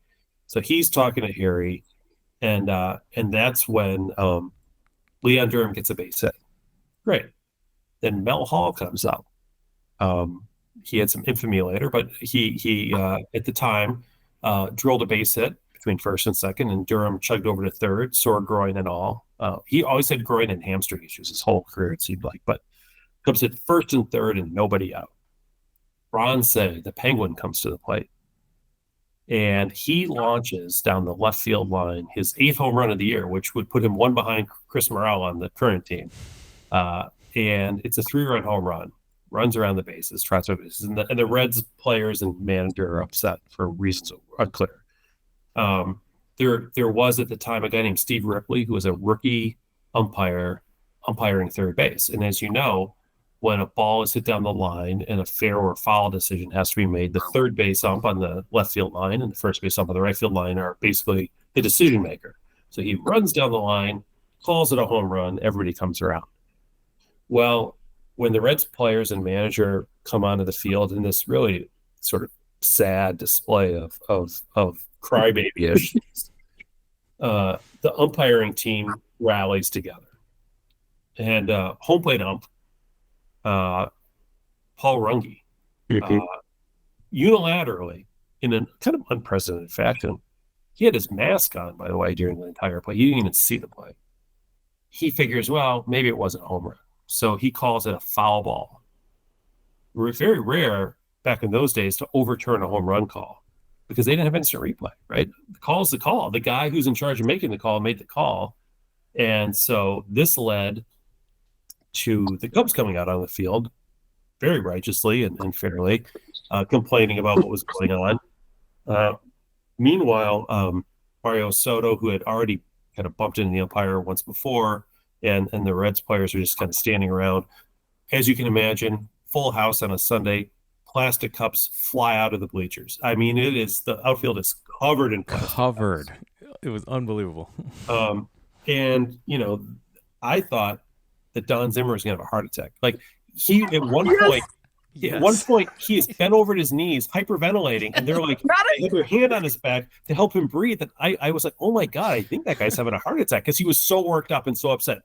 So he's talking to Harry, and that's when Leon Durham gets a base hit. Great. Then Mel Hall comes up. He had some infamy later, but he at the time drilled a base hit between first and second, and Durham chugged over to third, sore groin and all. He always had groin and hamstring issues his whole career, it seemed like, but comes at first and third and nobody out. Bronze, the Penguin, comes to the plate, and he launches down the left field line his 8th home run of the year, which would put him one behind Chris Morel on the current team. And it's a 3-run home run, runs around the bases, trots over bases, and the Reds players and manager are upset for reasons unclear. There was at the time a guy named Steve Ripley, who was a rookie umpire umpiring third base. And as you know, when a ball is hit down the line and a fair or foul decision has to be made, the third base ump on the left field line and the first base ump on the right field line are basically the decision maker. So he runs down the line, calls it a home run, everybody comes around. Well, when the Reds players and manager come onto the field in this really sort of sad display of crybaby-ish, the umpiring team rallies together. And home plate ump, Paul Runge, unilaterally, in a kind of unprecedented fashion, he had his mask on, by the way, during the entire play. He didn't even see the play. He figures, well, maybe it wasn't a home run. So he calls it a foul ball. Very rare back in those days to overturn a home run call because they didn't have instant replay, right? The call's the call. The guy who's in charge of making the call made the call. And so this led to the Cubs coming out on the field very righteously and fairly, complaining about what was going on. Meanwhile, Mario Soto, who had already kind of bumped into the umpire once before, and the Reds players are just kind of standing around. As you can imagine, full house on a Sunday, plastic cups fly out of the bleachers. I mean, the outfield is covered in plastic cups. It was unbelievable. And, I thought that Don Zimmer was going to have a heart attack. Like, he, at one point, At one point, he is bent over at his knees, hyperventilating, and they're like, they have their hand on his back to help him breathe. And I was like, oh my God, I think that guy's having a heart attack because he was so worked up and so upset.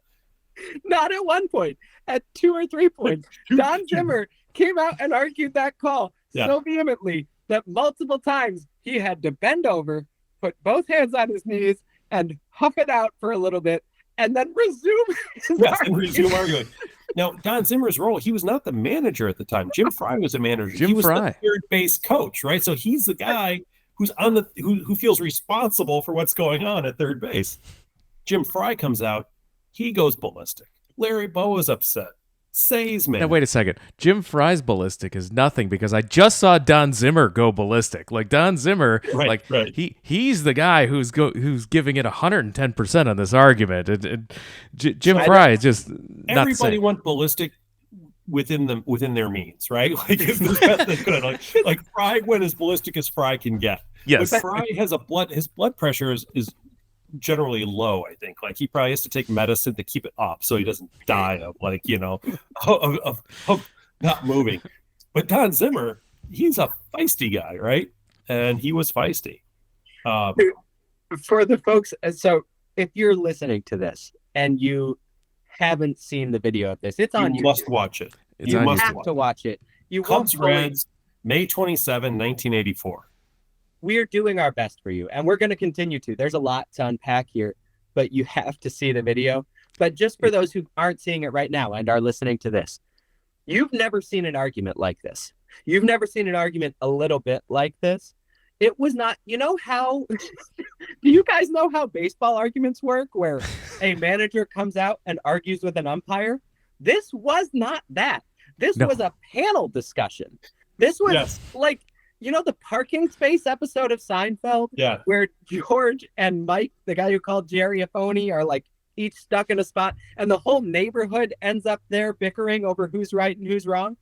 Not at one point, at 2 or 3 points. Don Zimmer came out and argued that call so vehemently that multiple times he had to bend over, put both hands on his knees, and huff it out for a little bit, and then resume arguing. Now, Don Zimmer's role, he was not the manager at the time. Jim Fry was a manager. Jim he was Fry. the third base coach, right? So he's the guy who's who feels responsible for what's going on at third base. Jim Fry comes out, he goes ballistic. Larry Bowa's upset. Says, man. Now, wait a second. Jim Fry's ballistic is nothing because I just saw Don Zimmer go ballistic. Like, Don Zimmer, right. he's the guy who's giving it 110% on this argument. Jim Fry is just not everybody went ballistic within their means, right? Like, it's the best they could. Like Fry went as ballistic as Fry can get. Yes. But Fry has his blood pressure is generally low. I think like he probably has to take medicine to keep it up so he doesn't die of of not moving. But Don Zimmer, he's a feisty guy, right? And he was feisty. For the folks, so if you're listening to this and you haven't seen the video of this, it's on YouTube. You must watch it. You have to watch it. You Cubs Reds, May 27, 1984. We're doing our best for you, and we're going to continue to. There's a lot to unpack here, but you have to see the video. But just for those who aren't seeing it right now and are listening to this, you've never seen an argument like this. You've never seen an argument a little bit like this. It was not, how, do you guys know how baseball arguments work where a manager comes out and argues with an umpire? This was not that. This was a panel discussion. This was like, the parking space episode of Seinfeld? Yeah. Where George and Mike, the guy who called Jerry a phony, are like each stuck in a spot and the whole neighborhood ends up there bickering over who's right and who's wrong.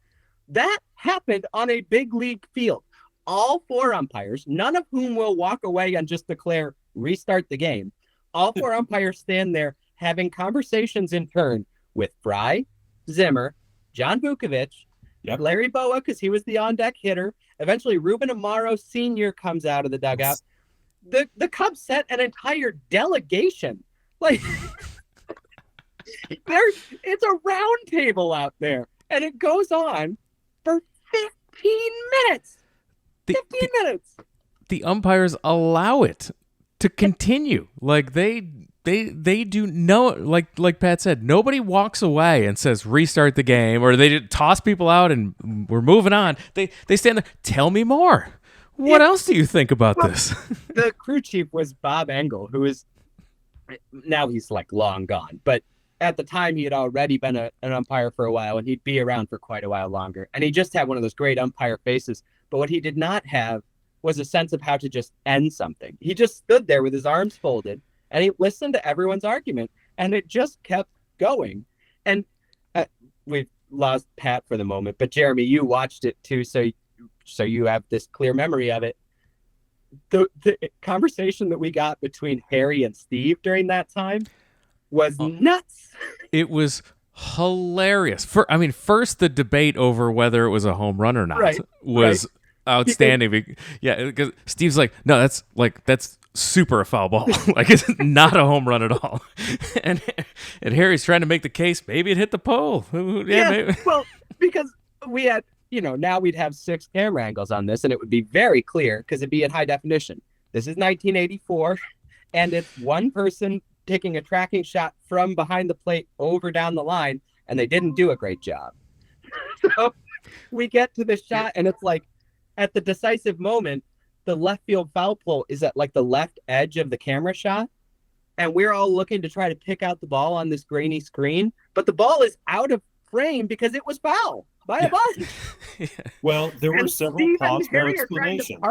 That happened on a big league field. All 4 umpires, none of whom will walk away and just declare restart the game. All 4 umpires stand there having conversations in turn with Fry, Zimmer, John Vukovich, Larry Bowa, because he was the on-deck hitter. Eventually, Ruben Amaro Sr. comes out of the dugout. The Cubs sent an entire delegation. Like, it's a round table out there, and it goes on for 15 minutes. 15 minutes. The umpires allow it to continue. Like they do no, like Pat said, nobody walks away and says restart the game, or they toss people out and we're moving on. They stand there. Tell me more. What else do you think about this? The crew chief was Bob Engel, who is now he's like long gone, but at the time he had already been an umpire for a while, and he'd be around for quite a while longer. And he just had one of those great umpire faces. But what he did not have was a sense of how to just end something. He just stood there with his arms folded, and he listened to everyone's argument, and it just kept going. And we've lost Pat for the moment, but Jeremy, you watched it too, so you have this clear memory of it. The conversation that we got between Harry and Steve during that time was nuts. It was hilarious. First the debate over whether it was a home run or not was outstanding. Because Steve's like, no, that's super a foul ball. Like, it's not a home run at all. And Harry's trying to make the case maybe it hit the pole. Maybe. Well, because we had, now we'd have 6 camera angles on this, and it would be very clear because it'd be in high definition. This is 1984, and it's one person taking a tracking shot from behind the plate over down the line, and they didn't do a great job. So we get to the shot, and it's like at the decisive moment, the left field foul pole is at like the left edge of the camera shot, and we're all looking to try to pick out the ball on this grainy screen, but the ball is out of frame because it was foul by a bunch. Well, there were several possible explanations.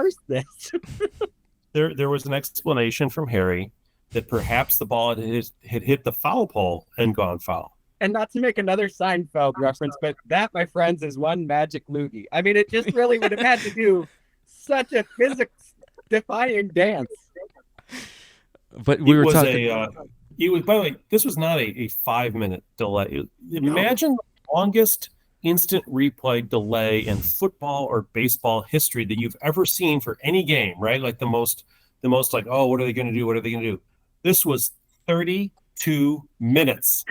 There was an explanation from Harry that perhaps the ball had hit the foul pole and gone foul. And not to make another Seinfeld reference, but that, my friends, is one magic loogie. I mean, it just really would have had to do such a physics-defying dance. But we were talking. By the way, this was not a 5-minute delay. Imagine the longest instant replay delay in football or baseball history that you've ever seen for any game, right? Like the most like, oh, what are they going to do? What are they going to do? This was 32 minutes.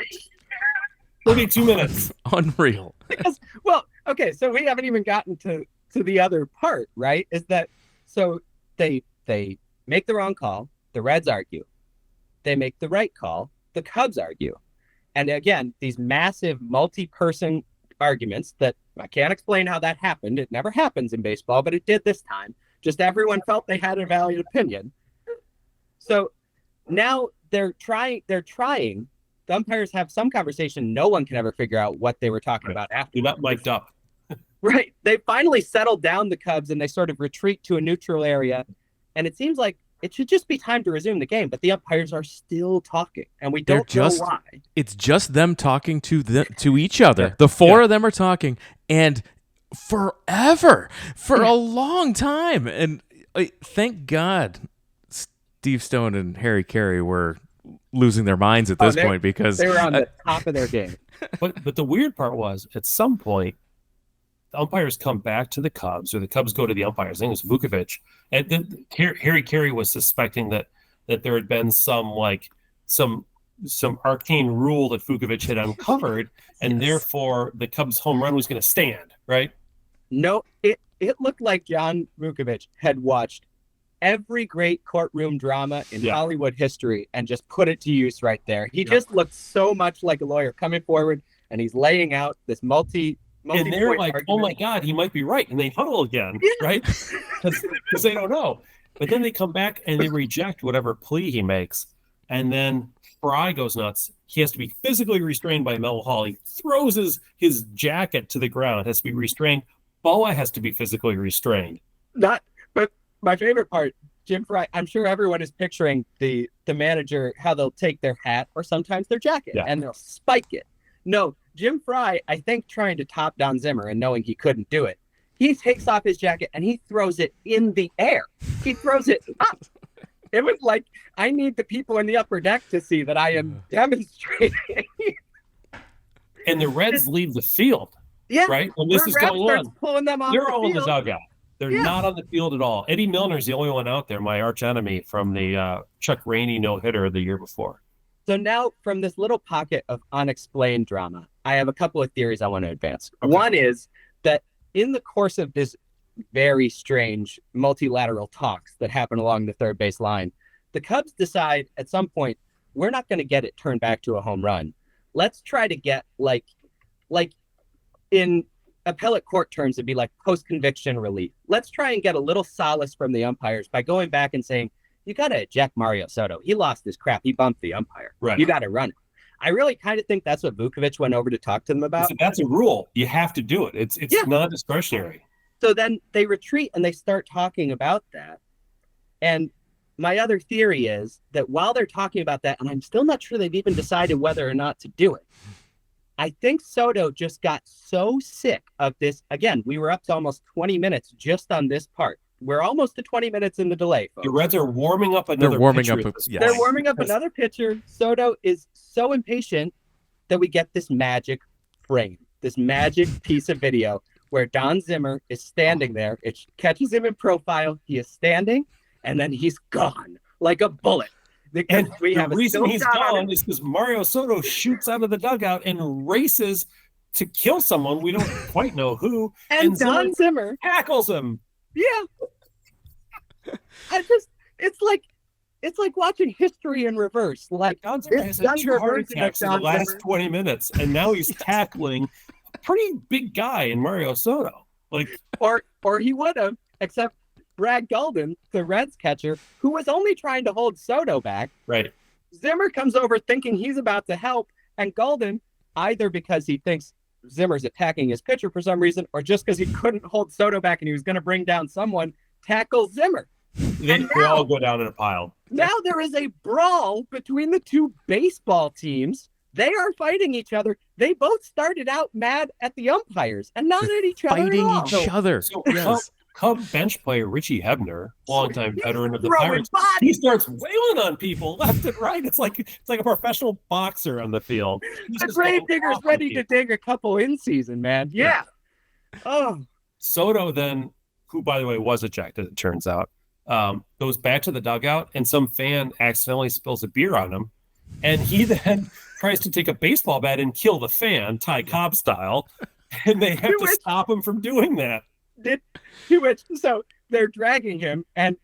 32 minutes. Unreal. Because, well, okay, so we haven't even gotten to the other part, right? Is that so they make the wrong call, the Reds argue. They make the right call, the Cubs argue. And again, these massive multi-person arguments that I can't explain how that happened. It never happens in baseball, but it did this time. Just everyone felt they had a valid opinion. So now they're trying. The umpires have some conversation. No one can ever figure out what they were talking about after. You're not mic'd up. Right. They finally settled down the Cubs and they sort of retreat to a neutral area. And it seems like it should just be time to resume the game, but the umpires are still talking, and we don't know why. It's just them talking to each other. The four of them are talking, and forever, for a long time. And thank God Steve Stone and Harry Carey were losing their minds at this point, because they were on the top of their game. But the weird part was, at some point, the umpires come back to the Cubs, or the Cubs go to the umpires. I think it was Vukovich, and then Harry Carey was suspecting that there had been some arcane rule that Vukovich had uncovered, and therefore the Cubs' home run was going to stand. Right? No, it looked like John Vukovich had watched every great courtroom drama in Hollywood history and just put it to use right there. He just looked so much like a lawyer coming forward, and he's laying out this and they're like, argument. Oh my God, he might be right. And they huddle again, right? Because they don't know. But then they come back and they reject whatever plea he makes. And then Fry goes nuts. He has to be physically restrained by Mel Hall. He throws his jacket to the ground, has to be restrained. Boa has to be physically restrained. But my favorite part, Jim Fry, I'm sure everyone is picturing the manager, how they'll take their hat or sometimes their jacket and they'll spike it. No, Jim Fry, I think, trying to top Don Zimmer and knowing he couldn't do it, he takes off his jacket and he throws it in the air. He throws it up. It was like, I need the people in the upper deck to see that I am demonstrating. And the Reds leave the field. Yeah. Right? When this is going on, pulling them off they're all in the dugout. They're not on the field at all. Eddie Milner's the only one out there, my arch enemy from the Chuck Rainey no-hitter the year before. So now, from this little pocket of unexplained drama, I have a couple of theories I want to advance. Okay. One is that in the course of this very strange multilateral talks that happen along the third base line, the Cubs decide at some point, we're not going to get it turned back to a home run. Let's try to get, like in appellate court terms, it'd be like post-conviction relief. Let's try and get a little solace from the umpires by going back and saying, you got to eject Mario Soto. He lost his crap. He bumped the umpire. Right. You got to run it. I really kind of think that's what Vukovich went over to talk to them about. That's a rule. You have to do it. It's non-discretionary. So then they retreat and they start talking about that. And my other theory is that while they're talking about that, and I'm still not sure they've even decided whether or not to do it, I think Soto just got so sick of this. Again, we were up to almost 20 minutes just on this part. We're almost to 20 minutes in the delay, folks. The Reds are warming up another pitcher. They're warming up another pitcher. Soto is so impatient that we get this magic frame, this magic piece of video where Don Zimmer is standing there. It catches him in profile. He is standing, and then he's gone like a bullet. And the reason he's gone is because Mario Soto shoots out of the dugout and races to kill someone. We don't quite know who. And Don Zimmer tackles him. Yeah. It's like watching history in reverse. Like Don Zimmer has had 2 heart attacks in the last 20 minutes, and now he's tackling a pretty big guy in Mario Soto. Like, or he would have, except Brad Golden, the Reds catcher, who was only trying to hold Soto back. Right. Zimmer comes over thinking he's about to help, and Golden, either because he thinks Zimmer's attacking his pitcher for some reason, or just because he couldn't hold Soto back and he was going to bring down someone, tackles Zimmer. They all go down in a pile. Now there is a brawl between the two baseball teams. They are fighting each other. They both started out mad at the umpires and not at each other. Fighting each other. So yes. Cub bench player Richie Hebner, longtime veteran of the throwing Pirates, bodies. he starts wailing on people left and right. It's like a professional boxer on the field. He's The just going Gravedigger's off on ready to people. dig a couple in season, man. Yeah. Oh, Soto then, who by the way was ejected, it turns out, goes back to the dugout, and some fan accidentally spills a beer on him, and he then tries to take a baseball bat and kill the fan, Ty Cobb style, and they have to stop him from doing that. So they're dragging him, and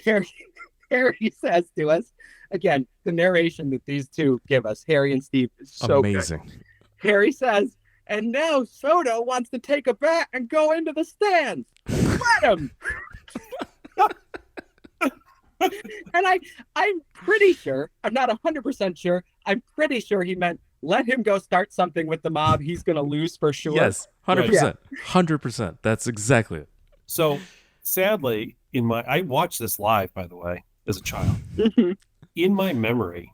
Harry says to us, again, the narration that these two give us, Harry and Steve, is so Amazing. good. Harry says, and now Soto wants to take a bat and go into the stands. Let him. And I'm pretty sure, I'm not 100% sure, I'm pretty sure he meant let him go start something with the mob. He's going to lose for sure. Yes, 100%. 100%. That's exactly it. So sadly, I watched this live, by the way, as a child. In my memory,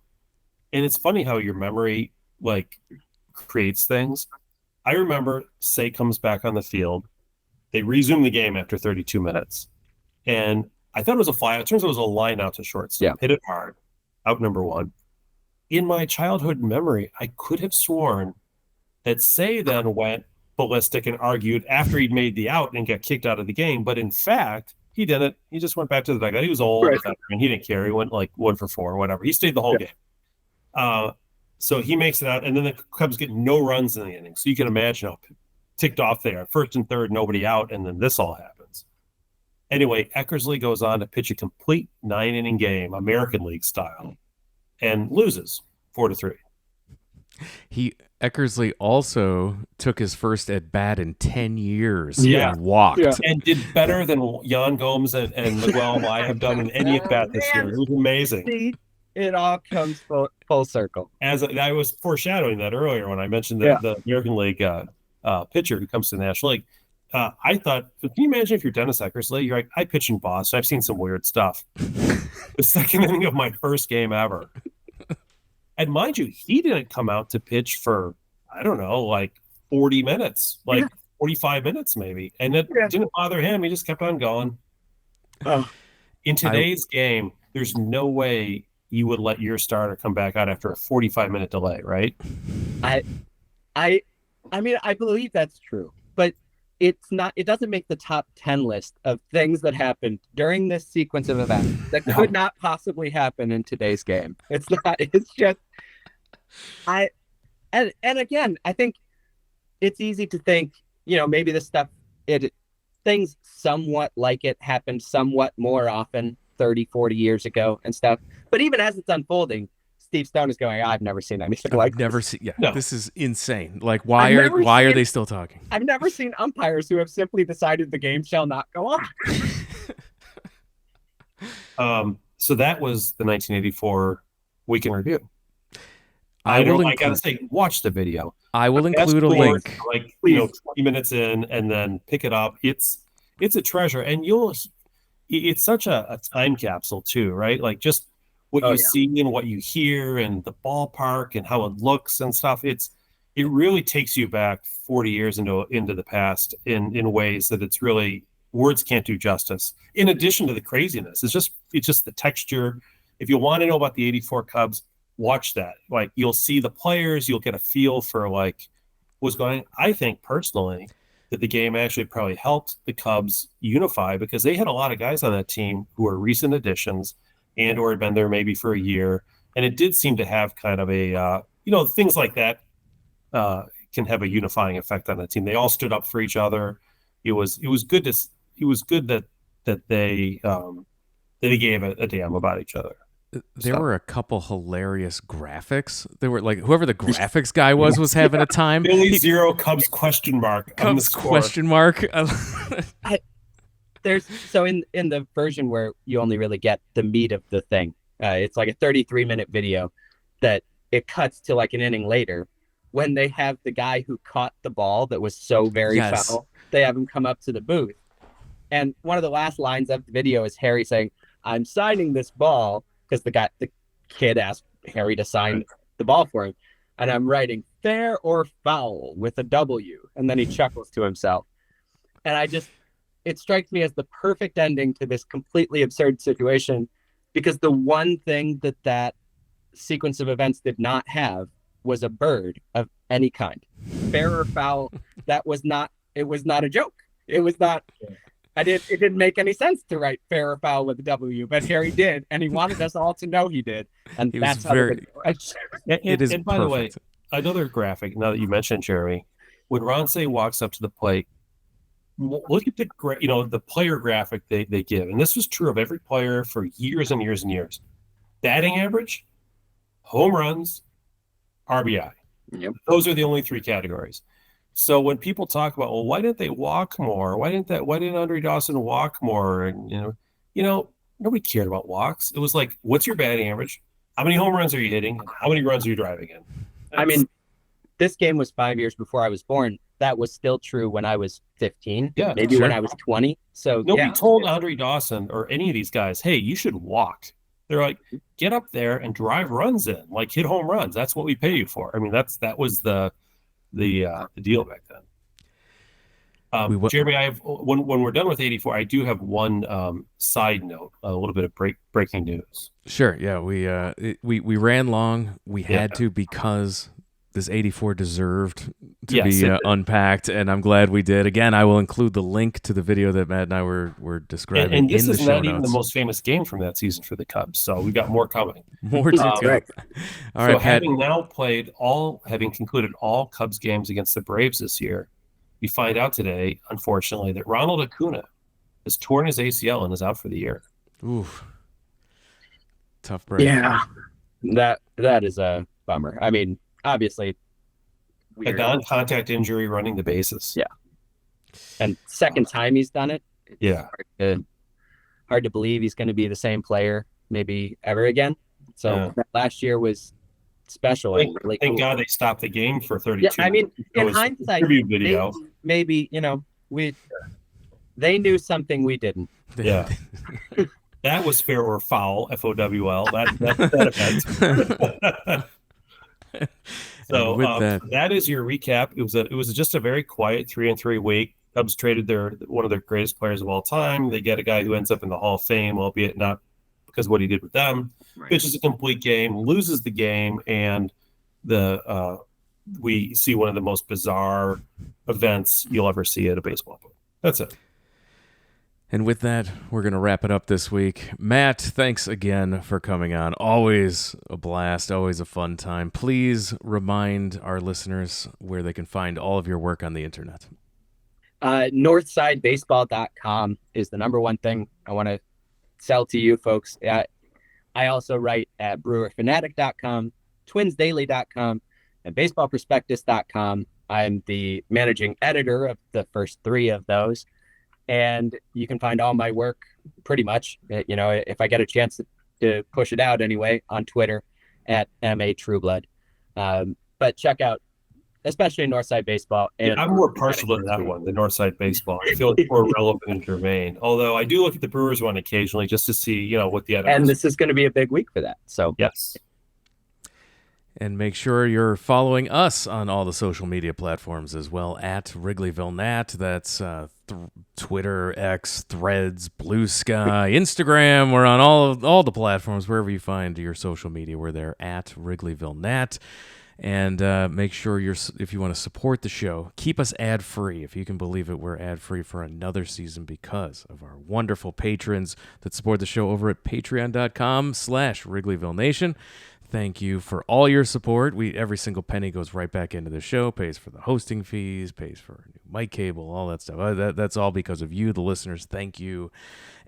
and it's funny how your memory like creates things. I remember Say comes back on the field. They resume the game after 32 minutes. And I thought it was a fly. It turns out it was a line out to shortstop. Yeah. Hit it hard. Out number one. In my childhood memory, I could have sworn that Say then went ballistic and argued after he'd made the out and got kicked out of the game. But in fact, he didn't. He just went back to the dugout. He was old, and he didn't care. He went like 1 for 4 or whatever. He stayed the whole game. So he makes it out, and then the Cubs get no runs in the inning. So you can imagine how ticked off they are. First and third, nobody out, and then this all happens. Anyway, Eckersley goes on to pitch a complete 9-inning game, American League style, and loses 4-3. Eckersley also took his first at bat in 10 years and walked. Yeah. And did better than Jan Gomes and Miguel and I have done in any at bat this year. It was amazing. See, it all comes full circle. As I was foreshadowing that earlier when I mentioned the American League pitcher who comes to the National League. I thought, can you imagine if you're Dennis Eckersley? You're like, I pitch in Boston. I've seen some weird stuff. The second inning of my first game ever. And mind you, he didn't come out to pitch for, I don't know, like 40 minutes, 45 minutes maybe. And it didn't bother him. He just kept on going. In today's game, there's no way you would let your starter come back out after a 45-minute delay, right? I mean, I believe that's true, but it's not. It doesn't make the top 10 list of things that happened during this sequence of events that could not possibly happen in today's game. It's not. It's just. And again, I think it's easy to think, maybe this stuff, things somewhat like it happened somewhat more often 30, 40 years ago and stuff. But even as it's unfolding, Steve Stone is going, I've never seen anything like this. This is insane. Like, why are they still talking? I've never seen umpires who have simply decided the game shall not go on. So that was the 1984 Week in Review. I gotta say, watch the video. I will include a link. 20 minutes in, and then pick it up. It's a treasure, and it's such a time capsule too, right? Like just what you see and what you hear, and the ballpark and how it looks and stuff. It really takes you back 40 years into the past in ways that it's really words can't do justice. In addition to the craziness, it's just the texture. If you want to know about the '84 Cubs, watch that. Like, you'll see the players, you'll get a feel for like what's going on. I think personally that the game actually probably helped the Cubs unify, because they had a lot of guys on that team who were recent additions and or had been there maybe for a year, and it did seem to have kind of a things like that can have a unifying effect on the team. They all stood up for each other. It was good that they gave a damn about each other. There were a couple hilarious graphics. There were like, whoever the graphics guy was having a time. Billy Zero Cubs question mark. Cubs question mark. There's in the version where you only really get the meat of the thing. It's like a 33-minute video that it cuts to like an inning later when they have the guy who caught the ball that was so very foul. They have him come up to the booth, and one of the last lines of the video is Harry saying, "I'm signing this ball." Because the kid asked Harry to sign the ball for him. And I'm writing fair or foul with a W. And then he chuckles to himself. And it strikes me as the perfect ending to this completely absurd situation, because the one thing that sequence of events did not have was a bird of any kind, fair or foul. It was not a joke. It was not. It didn't make any sense to write fair or foul with a W, but Harry did, and he wanted us all to know he did, and that's how it is. And by the way, another graphic. Now that you mentioned Jeremy, when Ronsay walks up to the plate, look at the player graphic they give, and this was true of every player for years and years and years. Batting average, home runs, RBI. Yep. Those are the only three categories. So when people talk about, well, why didn't they walk more? Why didn't Andre Dawson walk more? And nobody cared about walks. It was like, what's your batting average? How many home runs are you hitting? How many runs are you driving in? I mean, this game was 5 years before I was born. That was still true when I was 15. Yeah, maybe when I was 20. So nobody told Andre Dawson or any of these guys, hey, you should walk. They're like, get up there and drive runs in, like hit home runs. That's what we pay you for. I mean, that was the deal back then. Jeremy, I have when we're done with 84, I do have one side note, a little bit of breaking news. Sure, yeah, we ran long. We had to, because this 84 deserved to be unpacked, and I'm glad we did. Again, I will include the link to the video that Matt and I were describing and this in the is show not even notes. the most famous game from that season for the Cubs, so we got more coming. More to come. Right. All right, so Pat. having concluded all Cubs games against the Braves this year, we find out today, unfortunately, that Ronald Acuna has torn his ACL and is out for the year. Oof. Tough break. Yeah, that is a bummer. I mean, obviously, weird. A non-contact injury running the bases. Yeah, and second time he's done it. Yeah, hard to believe he's going to be the same player maybe ever again. So last year was special. Thank God they stopped the game for 32. Yeah, I mean, in hindsight, video. Maybe they knew something we didn't. Yeah. That was fair or foul, FOWL. That event. So that is your recap. It was just a very quiet 3-3 week. Cubs traded one of their greatest players of all time. They get a guy who ends up in the Hall of Fame, albeit not because of what he did with them. Right. Pitches a complete game, loses the game, and we see one of the most bizarre events you'll ever see at a baseball game. That's it. And with that, we're going to wrap it up this week. Matt, thanks again for coming on. Always a blast, always a fun time. Please remind our listeners where they can find all of your work on the internet. Northsidebaseball.com is the number one thing I want to sell to you folks. I also write at brewerfanatic.com, twinsdaily.com, and baseballprospectus.com. I'm the managing editor of the first three of those. And you can find all my work pretty much, if I get a chance to push it out anyway, on Twitter at MA Trueblood. But check out, especially Northside Baseball. And I'm more partial to that one, the Northside Baseball. I feel it's more relevant and germane. Although I do look at the Brewers one occasionally just to see, what the editors. And this is going to be a big week for that. So yes. And make sure you're following us on all the social media platforms as well, at Wrigleyville Nat. That's Twitter, X, Threads, Blue Sky, Instagram. We're on all the platforms. Wherever you find your social media, we're there at Wrigleyville Nat. And make sure if you want to support the show, keep us ad-free. If you can believe it, we're ad-free for another season because of our wonderful patrons that support the show over at patreon.com/Wrigleyville Nation. Thank you for all your support. Every single penny goes right back into the show, pays for the hosting fees, pays for a new mic cable, all that stuff. That's all because of you, the listeners. Thank you.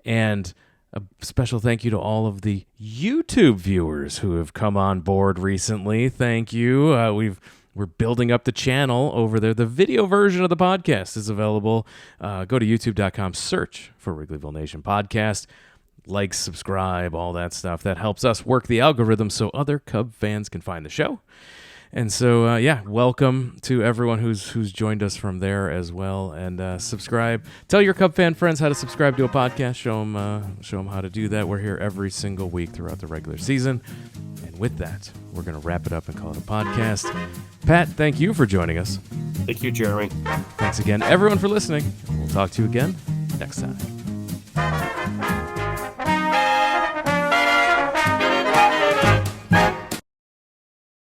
And a special thank you to all of the YouTube viewers who have come on board recently. Thank you. We're building up the channel over there. The video version of the podcast is available. Go to youtube.com, search for Wrigleyville Nation Podcast. Like, subscribe, all that stuff. That helps us work the algorithm so other Cub fans can find the show. And so, welcome to everyone who's joined us from there as well. And subscribe. Tell your Cub fan friends how to subscribe to a podcast. Show them how to do that. We're here every single week throughout the regular season. And with that, we're going to wrap it up and call it a podcast. Pat, thank you for joining us. Thank you, Jeremy. Thanks again, everyone, for listening. We'll talk to you again next time.